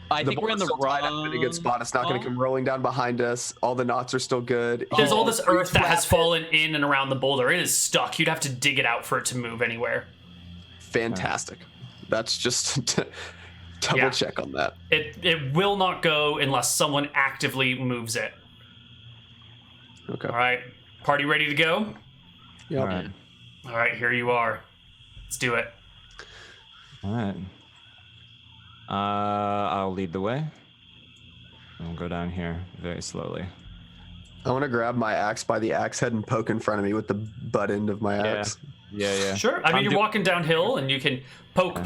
C: I think we're in the wrong.
E: In a good spot. It's not going to come rolling down behind us. All the knots are still good.
A: There's all this earth that has fallen in and around the boulder. It is stuck. You'd have to dig it out for it to move anywhere.
E: Fantastic. That's just double check on that.
A: It will not go unless someone actively moves it.
E: Okay.
A: All right. Party ready to go?
E: Yep.
A: All right. Here you are. Let's do it.
D: All right. I'll lead the way. I'll go down here very slowly.
E: I want to grab my axe by the axe head and poke in front of me with the butt end of my axe.
D: Yeah.
A: Sure. I mean, you're walking downhill and you can poke.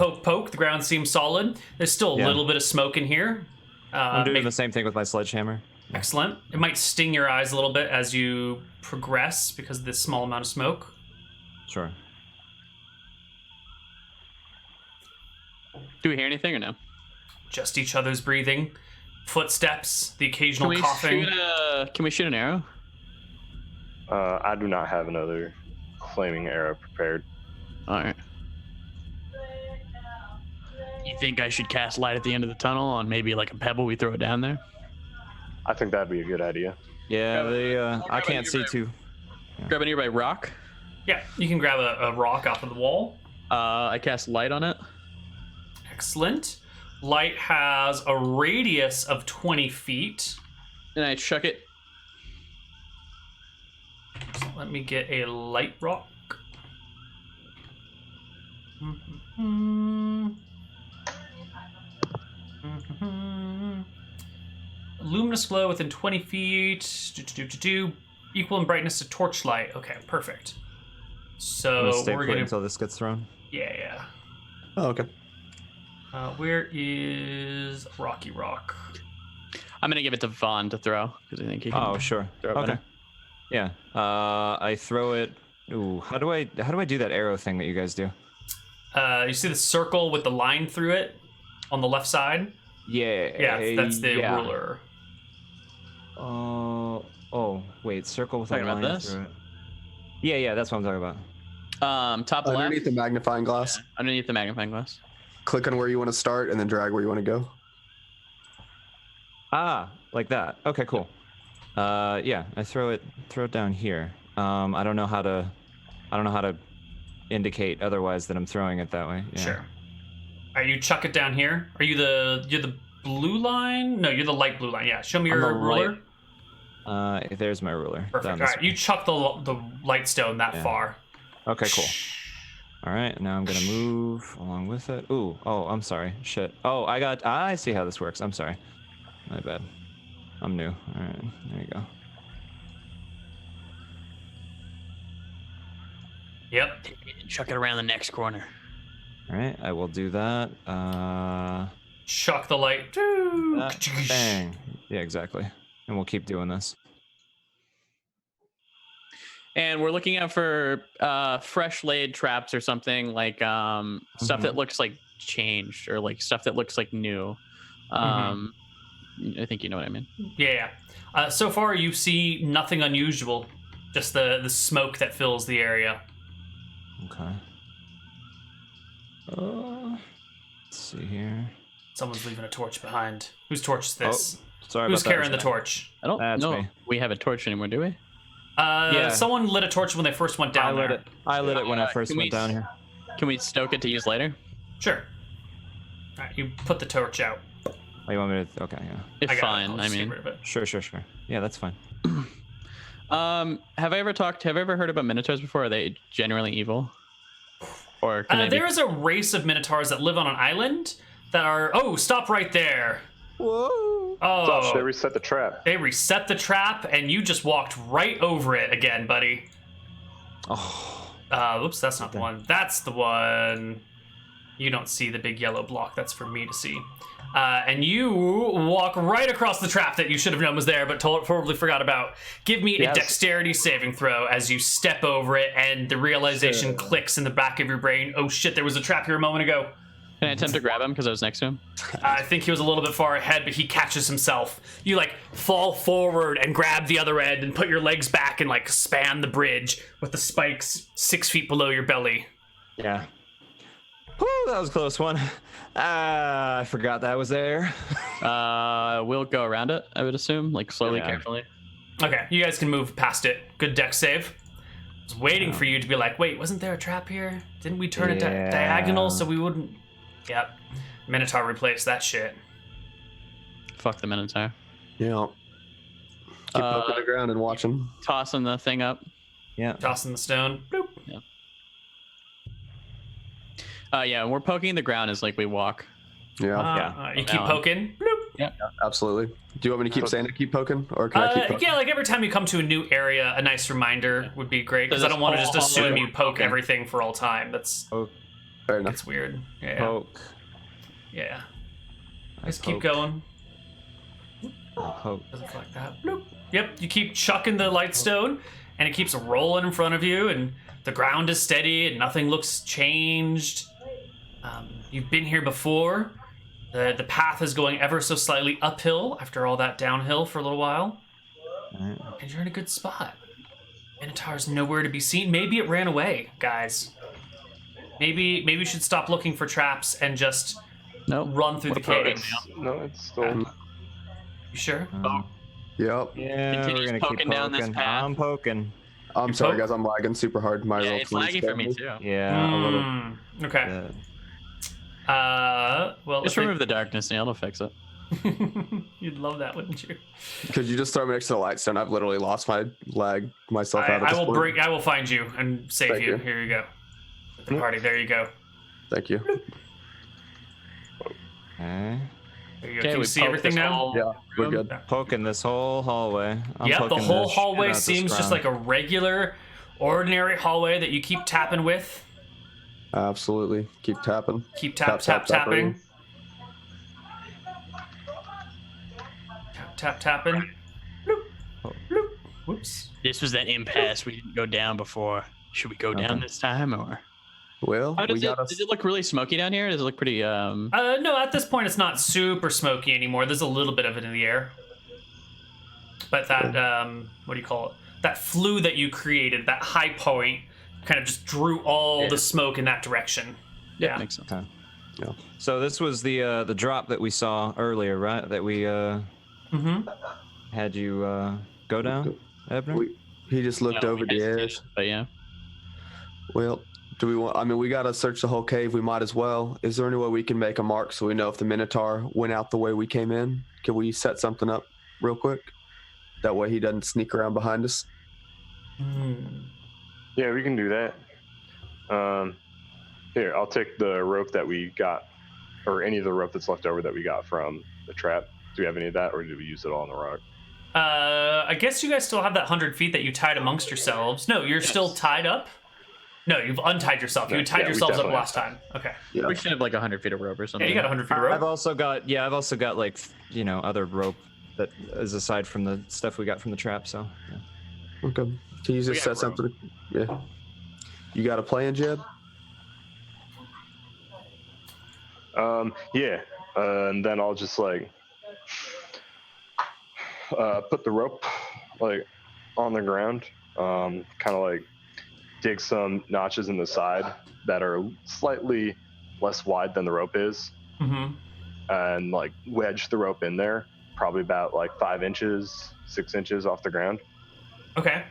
A: The ground seems solid. There's still a little bit of smoke in here.
D: I'm doing the same thing with my sledgehammer.
A: Excellent. It might sting your eyes a little bit as you progress because of this small amount of smoke.
D: Sure.
C: Do we hear anything or no?
A: Just each other's breathing, footsteps, the occasional coughing.
C: Can we shoot an arrow?
B: I do not have another flaming arrow prepared.
C: All right. You think I should cast light at the end of the tunnel on maybe like a pebble we throw it down there?
B: I think that'd be a good idea.
D: Yeah, I can't see too.
C: Grab a nearby rock.
A: Yeah, you can grab a rock off of the wall.
C: I cast light on it.
A: Excellent. Light has a radius of 20 feet.
C: And I chuck it.
A: So let me get a light rock. Luminous glow within 20 feet. Equal in brightness to torchlight. Okay, perfect. So
D: stay
A: we're
D: put
A: gonna
D: until this gets thrown.
A: Yeah.
E: Oh, okay.
A: Where is Rocky Rock?
C: I'm gonna give it to Vaughn to throw because I think he can.
D: Oh, sure.
C: Throw it
D: Okay.
C: better.
D: Yeah. I throw it. Ooh, how do I do that arrow thing that you guys do?
A: You see the circle with the line through it on the left side?
D: Yeah.
A: Yeah, that's the ruler.
D: Oh, wait, circle with a
C: Talking about
D: line
C: this?
D: through it. Yeah, that's what I'm talking about.
C: Top left.
E: Underneath the magnifying glass.
C: Yeah, underneath the magnifying glass.
E: Click on where you want to start and then drag where you want to go.
D: Ah, like that. Okay, cool. Yeah, I throw it down here. I don't know how to indicate otherwise that I'm throwing it that way. Yeah.
A: Sure. All right, you chuck it down here. Are you you're the blue line? No, you're the light blue line. Yeah, show me your ruler.
D: There's my ruler.
A: Perfect. All right, you chuck the light stone that far.
D: Okay, cool. All right, now I'm gonna move along with it. Ooh, oh, I'm sorry. Shit. Oh, I see how this works. I'm sorry. My bad. I'm new. All right, there you go.
C: Yep. Chuck it around the next corner.
D: All right, I will do that.
A: Chuck the light.
D: Bang. Yeah, exactly. And we'll keep doing this.
C: And we're looking out for fresh laid traps or something like stuff that looks like changed or like stuff that looks like new. I think you know what I mean.
A: Yeah. So far, you see nothing unusual. Just the smoke that fills the area.
D: Okay. Let's see here.
A: Someone's leaving a torch behind. Whose torch is this?
D: Sorry
A: Who's
D: about that.
A: carrying the torch?
C: I don't
D: That's
C: know.
D: me.
C: We have a torch anymore, do we?
A: Someone lit a torch when they first went down there.
D: I lit it when I first went down here.
C: Can we stoke it to use later?
A: Sure. All right, you put the torch out.
D: Oh, you want me to? Okay, yeah.
C: If
A: I'll
C: fine,
A: just
C: I
A: get
C: mean.
A: rid of it.
D: Sure. Yeah, that's fine.
C: Have I ever heard about Minotaurs before? Are they generally evil? Or can
A: there is a race of Minotaurs that live on an island that are... Oh, stop right there.
E: Whoa.
A: Oh,
B: Josh, they reset the trap.
A: They reset the trap, and you just walked right over it again, buddy.
D: Oh.
A: Oops, that's not the one. That's the one. You don't see the big yellow block. That's for me to see. And you walk right across the trap that you should have known was there, but totally forgot about. Give me a dexterity saving throw as you step over it, and the realization clicks in the back of your brain. Oh shit, there was a trap here a moment ago.
C: Can I attempt to grab him because I was next to him?
A: I think he was a little bit far ahead, but he catches himself. You like fall forward and grab the other end and put your legs back and like span the bridge with the spikes 6 feet below your belly.
D: Yeah. Whew, that was a close one. I forgot that was there.
C: We'll go around it, I would assume, like slowly, carefully.
A: Okay, you guys can move past it. Good dex save. I was waiting for you to be like, wait, wasn't there a trap here? Didn't we turn it diagonal so we wouldn't... Yep. Minotaur replaced that shit.
C: Fuck the Minotaur.
E: Yeah. Keep poking the ground and watching.
C: Tossing the thing up.
D: Yeah.
A: Tossing the stone. Bloop.
C: Yeah, and we're poking the ground as like we walk.
E: Yeah.
A: You keep poking. Bloop.
C: Yeah.
E: Absolutely. Do you want me to keep saying to keep poking? Or can I keep poking?
A: Yeah, like every time you come to a new area, a nice reminder would be great, because I don't want to just assume you poke everything for all time. That's
E: Fair enough.
A: It's weird. Yeah.
D: Poke.
A: Yeah. Just keep going.
D: Poke.
A: Doesn't feel like that. Bloop. Yep, you keep chucking the light stone, and it keeps rolling in front of you, and the ground is steady, and nothing looks changed. You've been here before. The path is going ever so slightly uphill after all that downhill for a little while. And you're in a good spot. Minotaur's nowhere to be seen. Maybe it ran away, guys. Maybe we should stop looking for traps and just run through the cave.
B: No, it's still...
A: You sure?
E: Yep.
D: Yeah,
C: Continue
D: we're gonna
C: poking
D: keep
C: down this
D: poking.
C: path.
D: I'm poking.
E: I'm sorry, guys. I'm lagging super hard. My
C: Yeah,
E: roll
C: it's laggy for me too.
D: Yeah, a little.
A: Okay. Well,
C: Just remove the darkness, Neal. It'll fix it.
A: You'd love that, wouldn't you?
E: Could you just throw me next to the light stone? I've literally lost my lag myself out of this.
A: I will find you and save
E: Thank
A: you.
E: you.
A: Here you go. At the party. There you go.
E: Thank you.
D: Okay.
A: There you go. Can you see everything now?
E: Yeah, we're good.
D: Poking this whole hallway.
A: Yep, the whole hallway
D: seems
A: seems just like a regular, ordinary hallway that you keep tapping with.
E: Absolutely. Keep tapping.
A: Keep tapping. Tapping. Bloop, bloop. Whoops.
C: This was that impasse we didn't go down before. Should we go down this time, or?
E: Well,
C: How does it look really smoky down here? Does it look pretty
A: No, at this point it's not super smoky anymore. There's a little bit of it in the air. But that what do you call it? That flue that you created, that high point, kind of just drew all the smoke in that direction. Yeah.
C: Makes sense.
D: Okay. Yeah. So this was the drop that we saw earlier, right? That we had you go down, Ebner?
E: He just looked over the edge.
C: But yeah.
E: Well, do we want? I mean, we gotta search the whole cave. We might as well. Is there any way we can make a mark so we know if the Minotaur went out the way we came in? Can we set something up real quick? That way he doesn't sneak around behind us.
B: Yeah, we can do that. Here, I'll take the rope that we got, or any of the rope that's left over that we got from the trap. Do we have any of that, or did we use it all on the rock?
A: I guess you guys still have that 100 feet that you tied amongst yourselves. No, you're still tied up? No, you've untied yourself. You tied yourselves up last time. Okay.
E: Yeah.
C: We should have like 100 feet of rope or something.
A: Yeah, you got 100 feet of rope.
D: I've also got like, other rope that is aside from the stuff we got from the trap, so yeah.
E: Okay. Can you just set something? Yeah. You got a plan, Jeb?
B: Yeah. And then I'll just like put the rope like on the ground, kind of like dig some notches in the side that are slightly less wide than the rope is, and like wedge the rope in there, probably about like 5 inches, 6 inches off the ground.
A: Okay.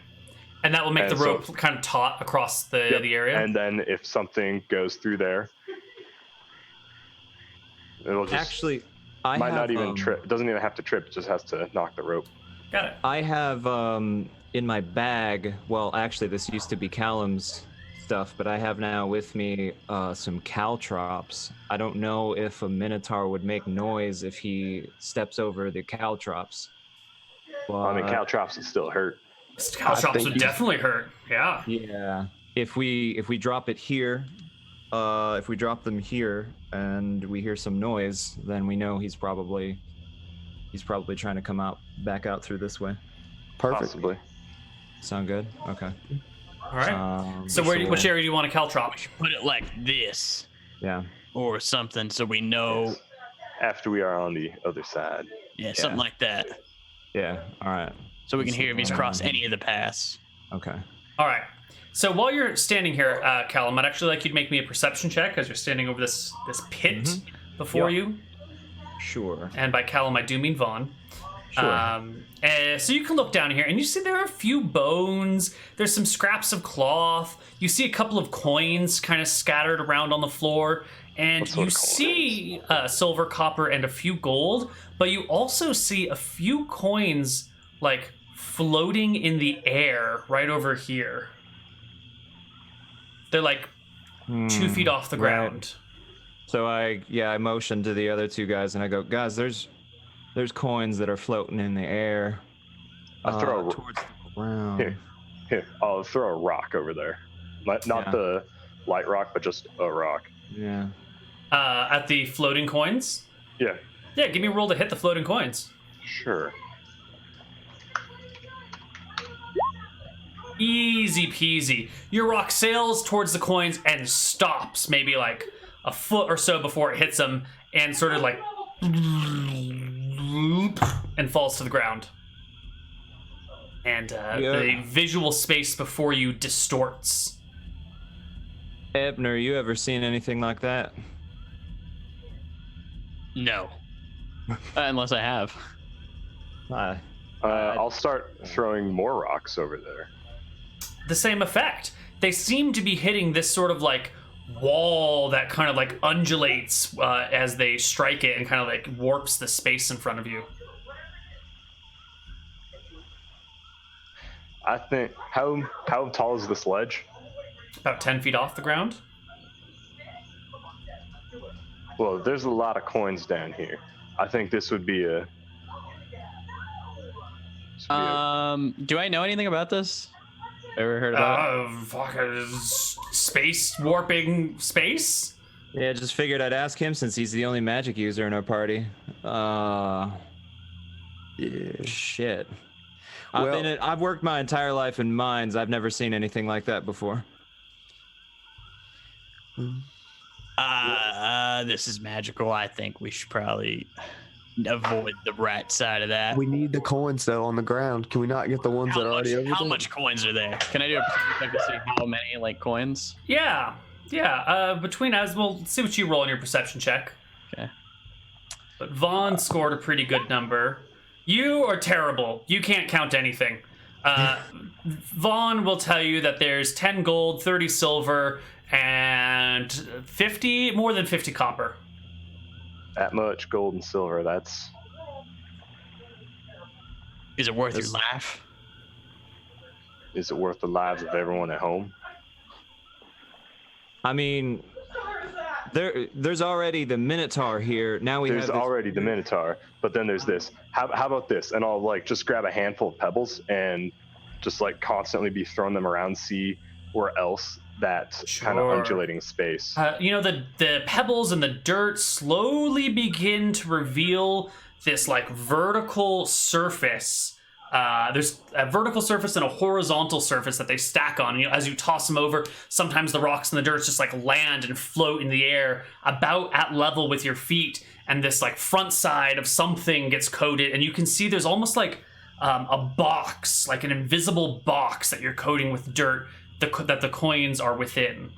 A: And that will make the rope kind of taut across the area?
B: And then if something goes through there, it'll just... Actually, not even trip. It doesn't even have to trip. It just has to knock the rope.
A: Got it.
D: I have in my bag, well, actually, this used to be Callum's stuff, but I have now with me some caltrops. I don't know if a Minotaur would make noise if he steps over the caltrops.
B: I mean, caltrops would still hurt.
A: Caltrops would definitely hurt. Yeah.
D: Yeah. If we drop it here, if we drop them here and we hear some noise, then we know he's probably trying to come back out through this way.
E: Perfect.
B: Possibly.
D: Sound good? Okay.
A: All right. So which area do you want a caltrop?
C: Put it like this.
D: Yeah.
C: Or something so we know.
B: After we are on the other side.
C: Yeah, something like that.
D: Yeah. All right.
C: So we can hear if he's crossed any of the paths.
D: Okay.
A: All right. So while you're standing here, Callum, I'd actually like you to make me a perception check as you're standing over this pit before you.
D: Sure.
A: And by Callum, I do mean Vaughn.
D: Sure.
A: So you can look down here, and you see there are a few bones. There's some scraps of cloth. You see a couple of coins kind of scattered around on the floor. And you see silver, copper, and a few gold. But you also see a few coins, like, floating in the air right over here. They're like 2 feet off the ground.
D: So I motion to the other two guys and I go, guys, there's coins that are floating in the air.
B: I throw
D: towards the ground.
B: Here, I'll throw a rock over there. Not the light rock, but just a rock.
D: Yeah.
A: At the floating coins?
B: Yeah.
A: Yeah, give me a roll to hit the floating coins.
B: Sure.
A: Easy peasy. Your rock sails towards the coins and stops maybe like a foot or so before it hits them and sort of like and falls to the ground. And the visual space before you distorts.
D: Ebner, you ever seen anything like that?
C: No. Unless I have.
B: I'll start throwing more rocks over there.
A: The same effect. They seem to be hitting this sort of like wall that kind of like undulates as they strike it and kind of like warps the space in front of you.
B: I think how tall is this ledge?
A: About 10 feet off the ground.
B: Well, there's a lot of coins down here. I think this would be a.
C: Do I know anything about this? Ever heard about it?
A: Fucking space warping space?
D: Yeah, just figured I'd ask him since he's the only magic user in our party. Yeah. Shit. I've worked my entire life in mines. I've never seen anything like that before.
C: This is magical. I think we should probably avoid the right side of that.
E: We need the coins though on the ground. Can we not get the ones that are already over there?
C: How much coins are there? Can I do a percentage check to see how many like coins?
A: Yeah. Between us, we'll see what you roll in your perception check.
C: Okay.
A: But Vaughn scored a pretty good number. You are terrible. You can't count anything. Vaughn will tell you that there's 10 gold, 30 silver, and 50, more than 50 copper.
B: That much gold and silver, that's...
C: Is it worth your life?
B: Is it worth the lives of everyone at home?
D: I mean, there's already the Minotaur here. Now
B: there's already the Minotaur, but then there's this. How about this? And I'll like just grab a handful of pebbles and just like constantly be throwing them around, see where else that kind of undulating space.
A: The pebbles and the dirt slowly begin to reveal this like vertical surface. There's a vertical surface and a horizontal surface that they stack on. As you toss them over, sometimes the rocks and the dirt just like land and float in the air about at level with your feet. And this like front side of something gets coated, and you can see there's almost like a box, like an invisible box that you're coating with dirt that the coins are within.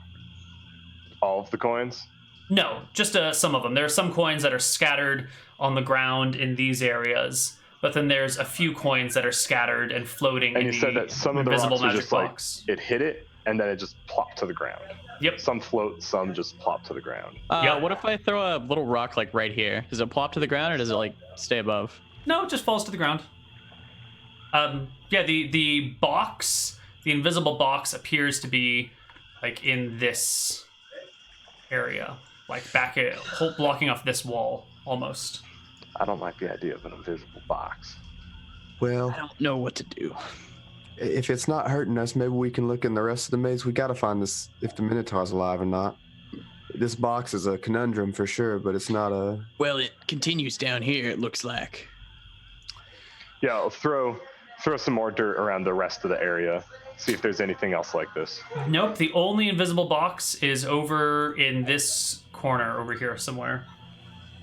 B: All of the coins?
A: No, just some of them. There are some coins that are scattered on the ground in these areas. But then there's a few coins that are scattered and floating in the invisible magic box. And you said that some of the rocks are just
B: like, it hit it, and then it just plopped to the ground.
A: Yep.
B: Some float, some just plop to the ground.
C: What if I throw a little rock like right here? Does it plop to the ground, or does it like stay above?
A: No, it just falls to the ground. The box, the invisible box appears to be like in this area, like back at blocking off this wall almost.
B: I don't like the idea of an invisible box.
E: Well,
C: I don't know what to do.
E: If it's not hurting us, maybe we can look in the rest of the maze. We got to find this, if the Minotaur's alive or not. This box is a conundrum for sure, but it's not a...
C: Well, it continues down here, it looks like.
B: Yeah, I'll throw some more dirt around the rest of the area. See if there's anything else like this.
A: Nope, the only invisible box is over in this corner over here somewhere.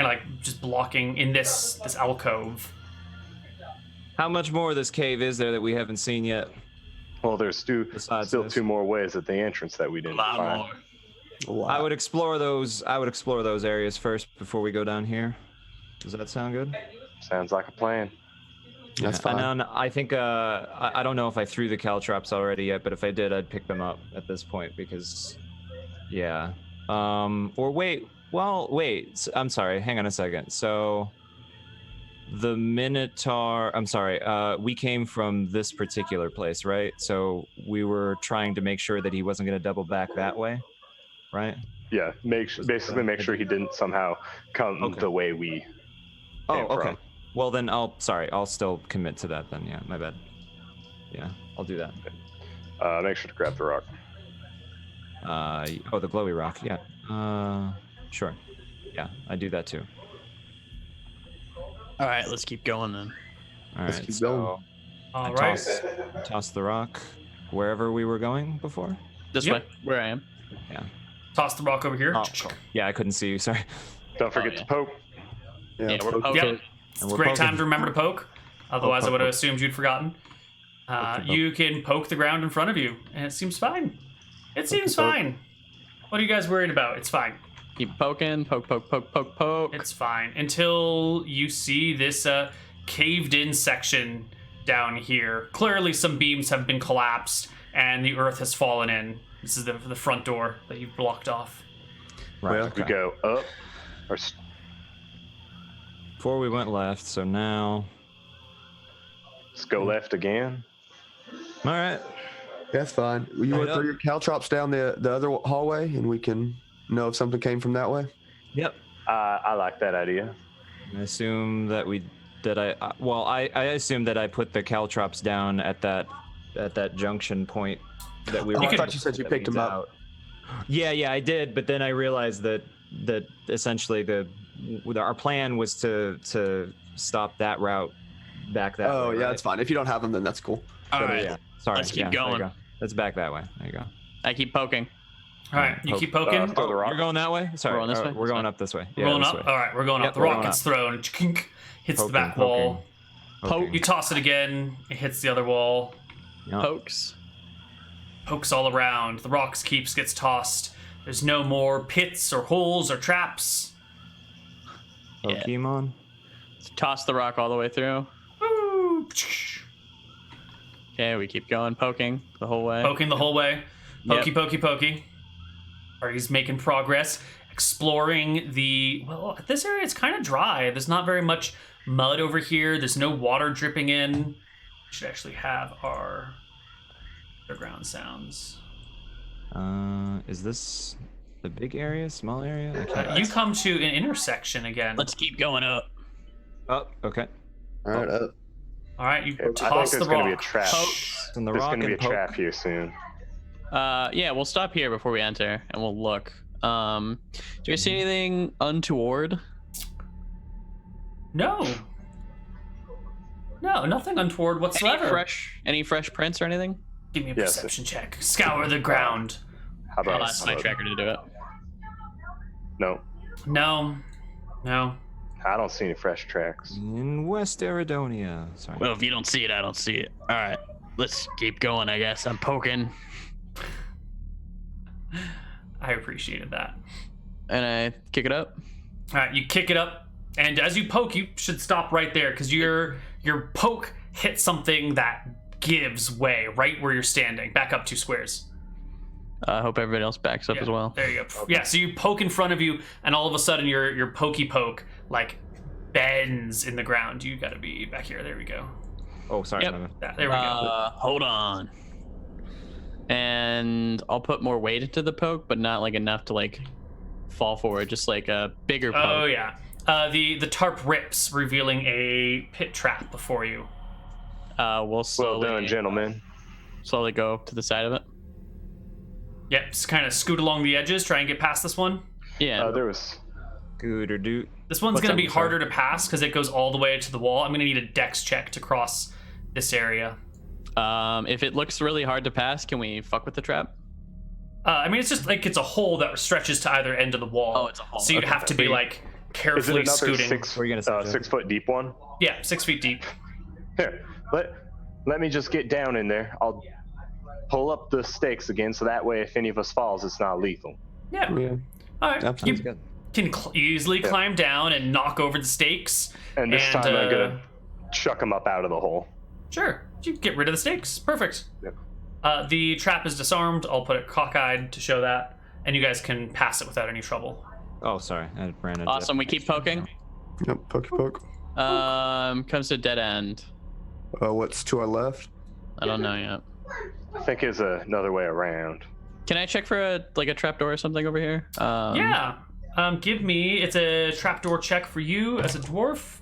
A: And like just blocking in this alcove.
D: How much more of this cave is there that we haven't seen yet?
B: Well, there's still 2 more ways at the entrance that we didn't find.
D: More. I would explore those areas first before we go down here. Does that sound good?
B: Sounds like a plan.
E: That's fine.
D: I think I don't know if I threw the caltrops already yet, but if I did, I'd pick them up at this point because, yeah. Wait. I'm sorry. Hang on a second. So, the Minotaur. I'm sorry. We came from this particular place, right? So we were trying to make sure that he wasn't going to double back that way, right?
B: Yeah. Make sure he didn't somehow come the way we.
D: Oh, okay. From. Well, then I'll still commit to that then. Yeah, my bad. Yeah, I'll do that.
B: Make sure to grab the rock.
D: The glowy rock. Yeah. Sure. Yeah, I do that too.
C: All right, let's keep going then.
D: All right,
E: keep going.
A: All right.
D: Toss the rock wherever we were going before.
C: This way, where I am.
D: Yeah.
A: Toss the rock over here.
D: Oh, cool. Yeah, I couldn't see you. Sorry.
B: Don't forget to poke.
C: Yeah, we're poking.
A: Yep. It's a great time to remember to poke. Otherwise, I would have assumed you'd forgotten. You can poke the ground in front of you, and it seems fine. It seems fine. What are you guys worried about? It's fine.
C: Keep poking, poke.
A: It's fine until you see this caved-in section down here. Clearly some beams have been collapsed and the earth has fallen in. This is the front door that you've blocked off.
D: Right.
B: We go up or
D: Before we went left, so now.
B: let's go left again.
D: All right.
E: That's fine. You want to throw your caltrops down the other hallway, and we can know if something came from that way?
D: Yep.
B: I like that idea.
D: I assume that I assume that I put the caltrops down at that junction point that we were.
E: I thought you said you picked them up.
D: Yeah, I did, but then I realized that essentially our plan was to stop that route back that way.
E: Oh, yeah,
D: right?
E: that's fine. If you don't have them, then that's cool.
C: All right.
D: Yeah. Sorry.
C: Let's keep going.
D: There you go. Let's back that way. There you go.
C: I keep poking.
A: All right, you keep poking.
B: Throw the rock.
D: You're going that way? Sorry.
C: We're going this way?
D: We're going up this way. Yeah,
A: Rolling
D: this
A: up.
D: way.
A: All right, we're going up. The
D: we're
A: rock
D: going
A: gets
D: up.
A: thrown. Hits the
D: Poking,
A: back wall.
D: Poking.
A: You toss it again. It hits the other wall.
D: Yep.
C: Pokes.
A: Pokes all around. The rocks gets tossed. There's no more pits or holes or traps.
C: Yeah.
D: Pokemon.
C: Toss the rock all the way through.
A: Woo!
C: Okay, we keep going, poking the whole way.
A: Poking the whole way. Pokey. Party's making progress. Exploring this area, it's kind of dry. There's not very much mud over here. There's no water dripping in. We should actually have our underground sounds.
D: Is this a big area, small area?
A: You come to an intersection again.
C: Let's keep going up.
D: Up. Okay.
E: All right, up.
A: All right, you
B: I think
A: toss the
B: there's going to be a
A: rock.
B: trap.
D: And the
B: There's
D: rock
B: going to be a
D: and poke.
B: trap here soon.
C: Yeah, we'll stop here before we enter, and we'll look. Do you see anything untoward?
A: No, nothing untoward whatsoever.
C: Any fresh prints or anything?
A: Give me a
B: Yes.
A: perception check. Scour the ground.
B: How about
C: I'll ask my tracker to do it.
B: No,
A: No.
B: I don't see any fresh tracks.
D: In West Aridonia. Sorry.
C: Well, if you don't see it, I don't see it. All right, let's keep going, I guess. I'm poking.
A: I appreciated that.
C: And I kick it up.
A: All right, you kick it up, and as you poke, you should stop right there because your poke hits something that gives way right where you're standing. Back up 2 squares.
C: I hope everybody else backs up
A: Yeah,
C: as well.
A: There you go. Yeah, so you poke in front of you, and all of a sudden your pokey poke like bends in the ground. You got to be back here. There we go.
D: Oh, sorry.
C: Yep.
A: There we go.
C: Hold on. And I'll put more weight into the poke, but not like enough to like fall forward. Just like a bigger poke.
A: Oh yeah. The tarp rips, revealing a pit trap before you.
C: We'll slowly,
B: Well done, gentlemen.
C: slowly go to the side of it.
A: Yep, just kind of scoot along the edges, try and get past this one.
C: Yeah.
B: There was.
D: Good or doot.
A: This one's
C: What's
A: going to
C: up,
A: be
C: sorry?
A: harder to pass because it goes all the way to the wall. I'm going to need a dex check to cross this area.
C: If it looks really hard to pass, can we fuck with the trap?
A: I mean, it's just like it's a hole that stretches to either end of the wall.
C: Oh, it's a hole.
A: So you'd
C: Okay.
A: have to be like
B: Is it
A: carefully
B: another
A: scooting.
B: six,
D: What are you gonna say, Jeff?
B: 6 foot deep one?
A: Yeah, 6 feet deep.
B: Here, let me just get down in there. I'll pull up the stakes again, so that way if any of us falls, it's not lethal.
A: Yeah.
E: Yeah.
A: All right.
E: That
A: You
E: sounds good.
A: can easily climb down and knock over the stakes.
B: And this time I'm gonna chuck them up out of the hole.
A: Sure. You get rid of the stakes. Perfect.
B: Yep.
A: The trap is disarmed. I'll put it cockeyed to show that. And you guys can pass it without any trouble.
D: Oh, sorry. I ran into
C: Awesome. We keep poking.
E: Yep, poke.
C: Comes to dead end.
E: What's to our left?
C: I don't know yet.
B: I think there's another way around.
C: Can I check for a trapdoor or something over here?
A: Yeah. Give me, it's a trapdoor check for you as a dwarf.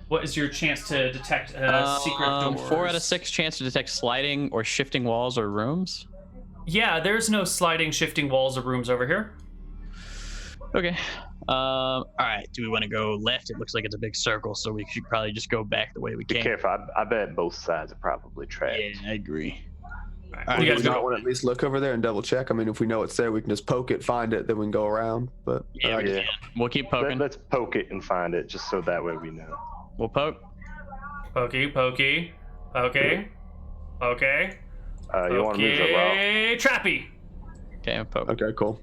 A: What is your chance to detect secret doors?
C: 4 out of 6 chance to detect sliding or shifting walls or rooms.
A: Yeah, there's no sliding, shifting walls or rooms over here.
C: Okay. All right. Do we want to go left? It looks like it's a big circle, so we should probably just go back the way we
B: Be
C: came.
B: careful. I bet both sides are probably trapped.
C: Yeah, I agree.
A: All right.
C: All
A: You
C: right,
A: guys
E: Do you not
A: go.
E: want to at least look over there and double check? I mean, if we know it's there, we can just poke it, find it, then we can go around. But
C: Yeah, we
B: Yeah.
C: can. We'll keep poking.
B: Let's poke it and find it, just so that way we know.
C: We'll poke.
A: Pokey. Okay.
B: You want to move the rock?
A: Okay. Trappy.
C: Okay, I'm poke.
E: okay, cool.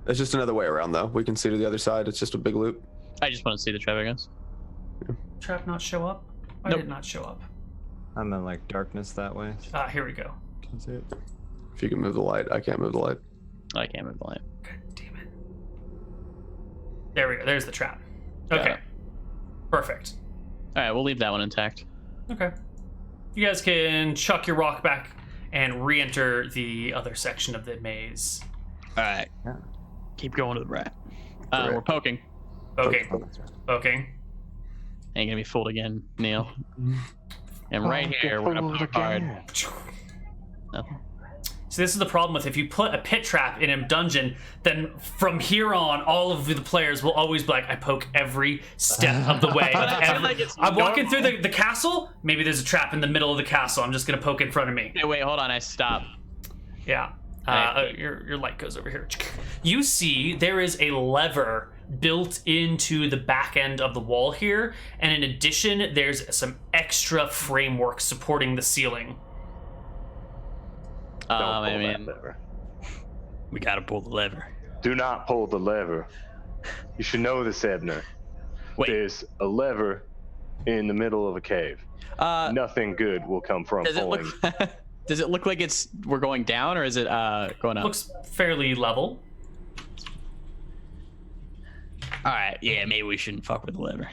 E: It's just another way around, though. We can see to the other side. It's just a big loop.
C: I just want to see the trap, I guess.
A: Trap not show up? Why
C: Nope.
A: did it not show up?
D: I'm in like darkness that way.
A: Here we go.
E: Can see it. If you can move the light, I can't move the light.
C: I can't move the light.
A: God damn it. There we go. There's the trap. Okay. Perfect.
C: All right, we'll leave that one intact.
A: Okay. You guys can chuck your rock back and re-enter the other section of the maze.
C: All right.
D: Yeah.
C: Keep going to the right. We're poking.
A: Poking. Poking.
C: Ain't gonna be fooled again, Neal. And right here, we're gonna poke hard. Nothing.
A: So this is the problem with if you put a pit trap in a dungeon, then from here on, all of the players will always be like, I poke every step of the way. I'm walking through the castle, maybe there's a trap in the middle of the castle. I'm just gonna poke in front of me.
C: Hey, wait, hold on, I stopped.
A: Yeah. Your light goes over here. You see there is a lever built into the back end of the wall here, and in addition, there's some extra framework supporting the ceiling.
C: I mean, we gotta pull the lever.
B: Do not pull the lever. You should know this, Ebner.
C: Wait.
B: There's a lever in the middle of a cave. Nothing good will come from pulling.
C: Does it look like we're going down, or is it going up?
A: Looks fairly level.
C: All right, yeah, maybe we shouldn't fuck with the lever.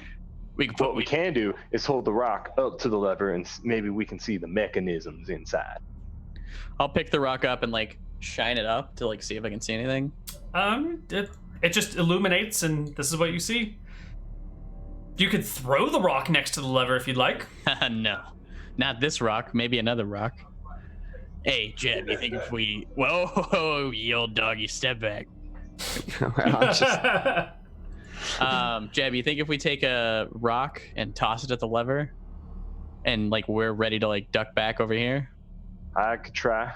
B: What we can do is hold the rock up to the lever, and maybe we can see the mechanisms inside.
C: I'll pick the rock up and like shine it up to like see if I can see anything.
A: It just illuminates, and this is what you see. You could throw the rock next to the lever if you'd like.
C: No, not this rock. Maybe another rock. Hey, Jeb, you think if we... Whoa, you old doggy, step back. Jeb, you think if we take a rock and toss it at the lever and like we're ready to like duck back over here?
B: I could try.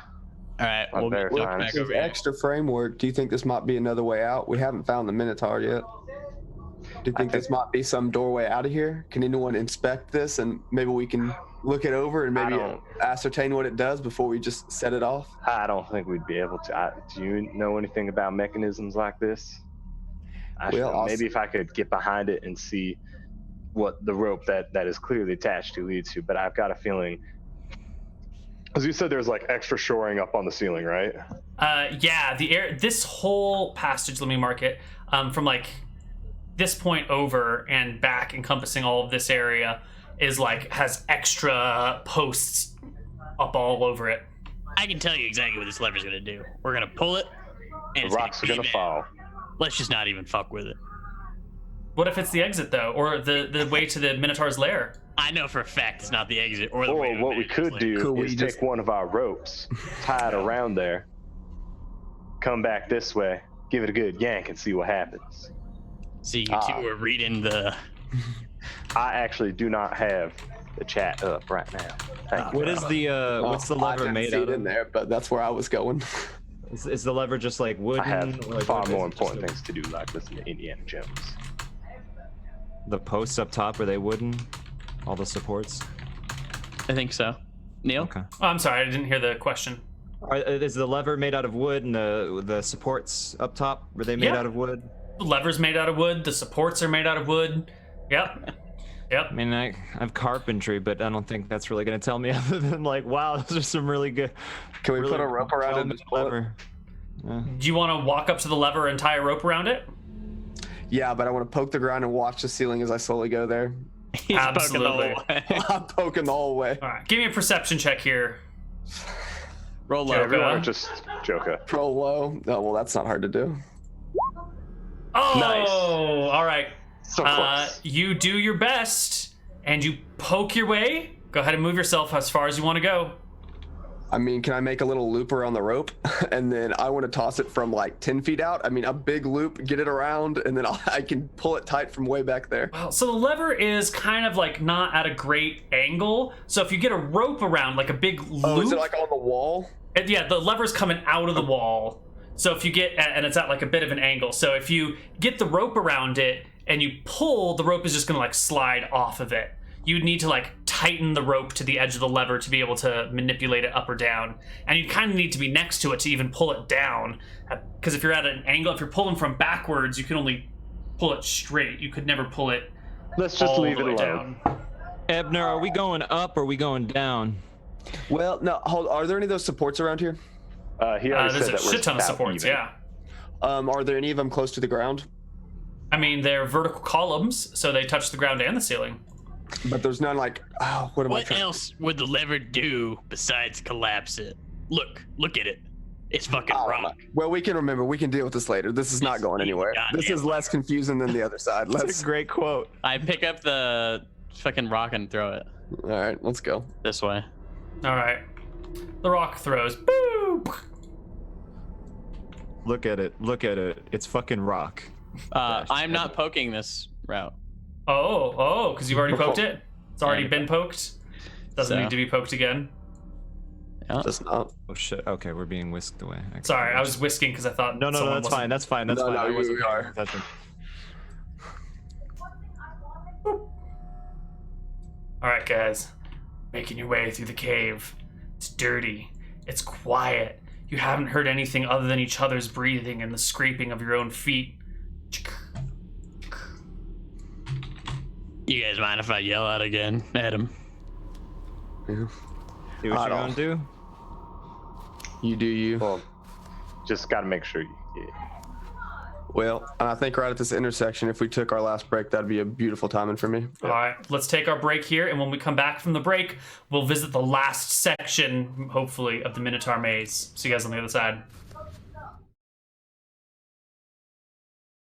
C: All right, we'll be back over here.
E: Extra framework. Do you think this might be another way out? We haven't found the Minotaur yet. Do you think this might be some doorway out of here? Can anyone inspect this and maybe we can look it over and maybe ascertain what it does before we just set it off?
B: I don't think we'd be able to. Do you know anything about mechanisms like this? Maybe if I could get behind it and see what the rope that is clearly attached to leads to, but I've got a feeling... As you said, there's like extra shoring up on the ceiling, right?
A: Yeah, this whole passage, let me mark it, from like this point over and back, encompassing all of this area, is like has extra posts up all over it.
C: I can tell you exactly what this lever's gonna do. We're gonna pull it, and
B: the rocks are gonna fall.
C: Let's just not even fuck with it.
A: What if it's the exit though, or the way to the Minotaur's lair?
C: I know for a fact it's not the exit or the way.
B: Or what we could do is take one of our ropes, tie it around there, come back this way, give it a good yank, and see what happens.
C: See, you two are reading the...
B: I actually do not have the chat up right now. Thank you.
D: What is the what's the lever made out of?
E: In there, but that's where I was going.
D: Is the lever just like wooden?
B: I have
D: like,
B: far more important things to do, like listen to Indiana Jones.
D: The posts up top, are they wooden? All the supports?
C: I think so. Neal?
D: Okay.
A: Oh, I'm sorry, I didn't hear the question.
D: Is the lever made out of wood and the supports up top, were they made out of wood?
A: The lever's made out of wood, the supports are made out of wood. Yep. Yep.
D: I mean, I have carpentry, but I don't think that's really going to tell me other than like, wow, those are some really good...
E: Can we put a rope around it?
D: Lever.
A: Do you want to walk up to the lever and tie a rope around it?
E: Yeah, but I want to poke the ground and watch the ceiling as I slowly go there.
C: He's
A: Absolutely.
C: poking the whole way.
E: I'm poking the whole way.
A: All right, give me a perception check here.
C: Roll low.
A: Joker.
B: Or just Joker.
E: Roll low. Oh, well, that's not hard to do.
A: Oh,
B: Nice.
A: All right.
B: So close.
A: You do your best, and you poke your way. Go ahead and move yourself as far as you want to go.
E: I mean, can I make a little loop around the rope? And then I want to toss it from like 10 feet out. I mean, a big loop, get it around, and then I can pull it tight from way back there.
A: Well, so the lever is kind of like not at a great angle. So if you get a rope around, like a big loop.
E: Oh, is it like on the wall?
A: Yeah, the lever's coming out of the wall. So if you get, and it's at like a bit of an angle. So if you get the rope around it and you pull, the rope is just going to like slide off of it. You'd need to like tighten the rope to the edge of the lever to be able to manipulate it up or down. And you kind of need to be next to it to even pull it down. Because if you're at an angle, if you're pulling from backwards, you can only pull it straight. You could never pull it.
B: Let's just
A: all
B: leave
A: the
B: it
A: way
B: alone.
A: down.
D: Ebner, are we going up or are we going down?
E: Well, no, hold. Are there any of those supports around here?
B: He already
A: there's
B: said
A: a
B: that we're
A: shit ton of
B: about
A: supports,
B: even.
A: yeah.
E: Are there any of them close to the ground?
A: I mean, they're vertical columns, so they touch the ground and the ceiling.
E: But there's none like,
C: what else would the lever do besides collapse it? Look at it. It's fucking rock.
E: Well, we can deal with this later. This is not going anywhere. This is less confusing than the other side.
D: That's a great quote.
C: I pick up the fucking rock and throw it.
E: All right, let's go.
C: This way.
A: All right. The rock throws. Boop!
D: Look at it. It's fucking rock.
C: I'm not poking this route.
A: Oh, because you've already poked it? It's already been poked? Doesn't need to be poked again?
C: Yeah.
E: Does not.
D: Oh shit. Okay, we're being whisked away.
A: Sorry, I was whisking because I thought.
D: No, that's fine. That's fine.
E: No,
D: I wasn't
E: we are.
D: touching.
A: All right, guys. Making your way through the cave. It's dirty. It's quiet. You haven't heard anything other than each other's breathing and the scraping of your own feet.
C: You guys mind if I yell out again at him?
E: Yeah.
D: Do what you're gonna do.
E: You do you.
B: Well, just got to make sure you. Yeah.
E: Well, I think right at this intersection, if we took our last break, that'd be a beautiful timing for me.
A: All right, let's take our break here, and when we come back from the break, we'll visit the last section, hopefully, of the Minotaur maze. See you guys on the other side.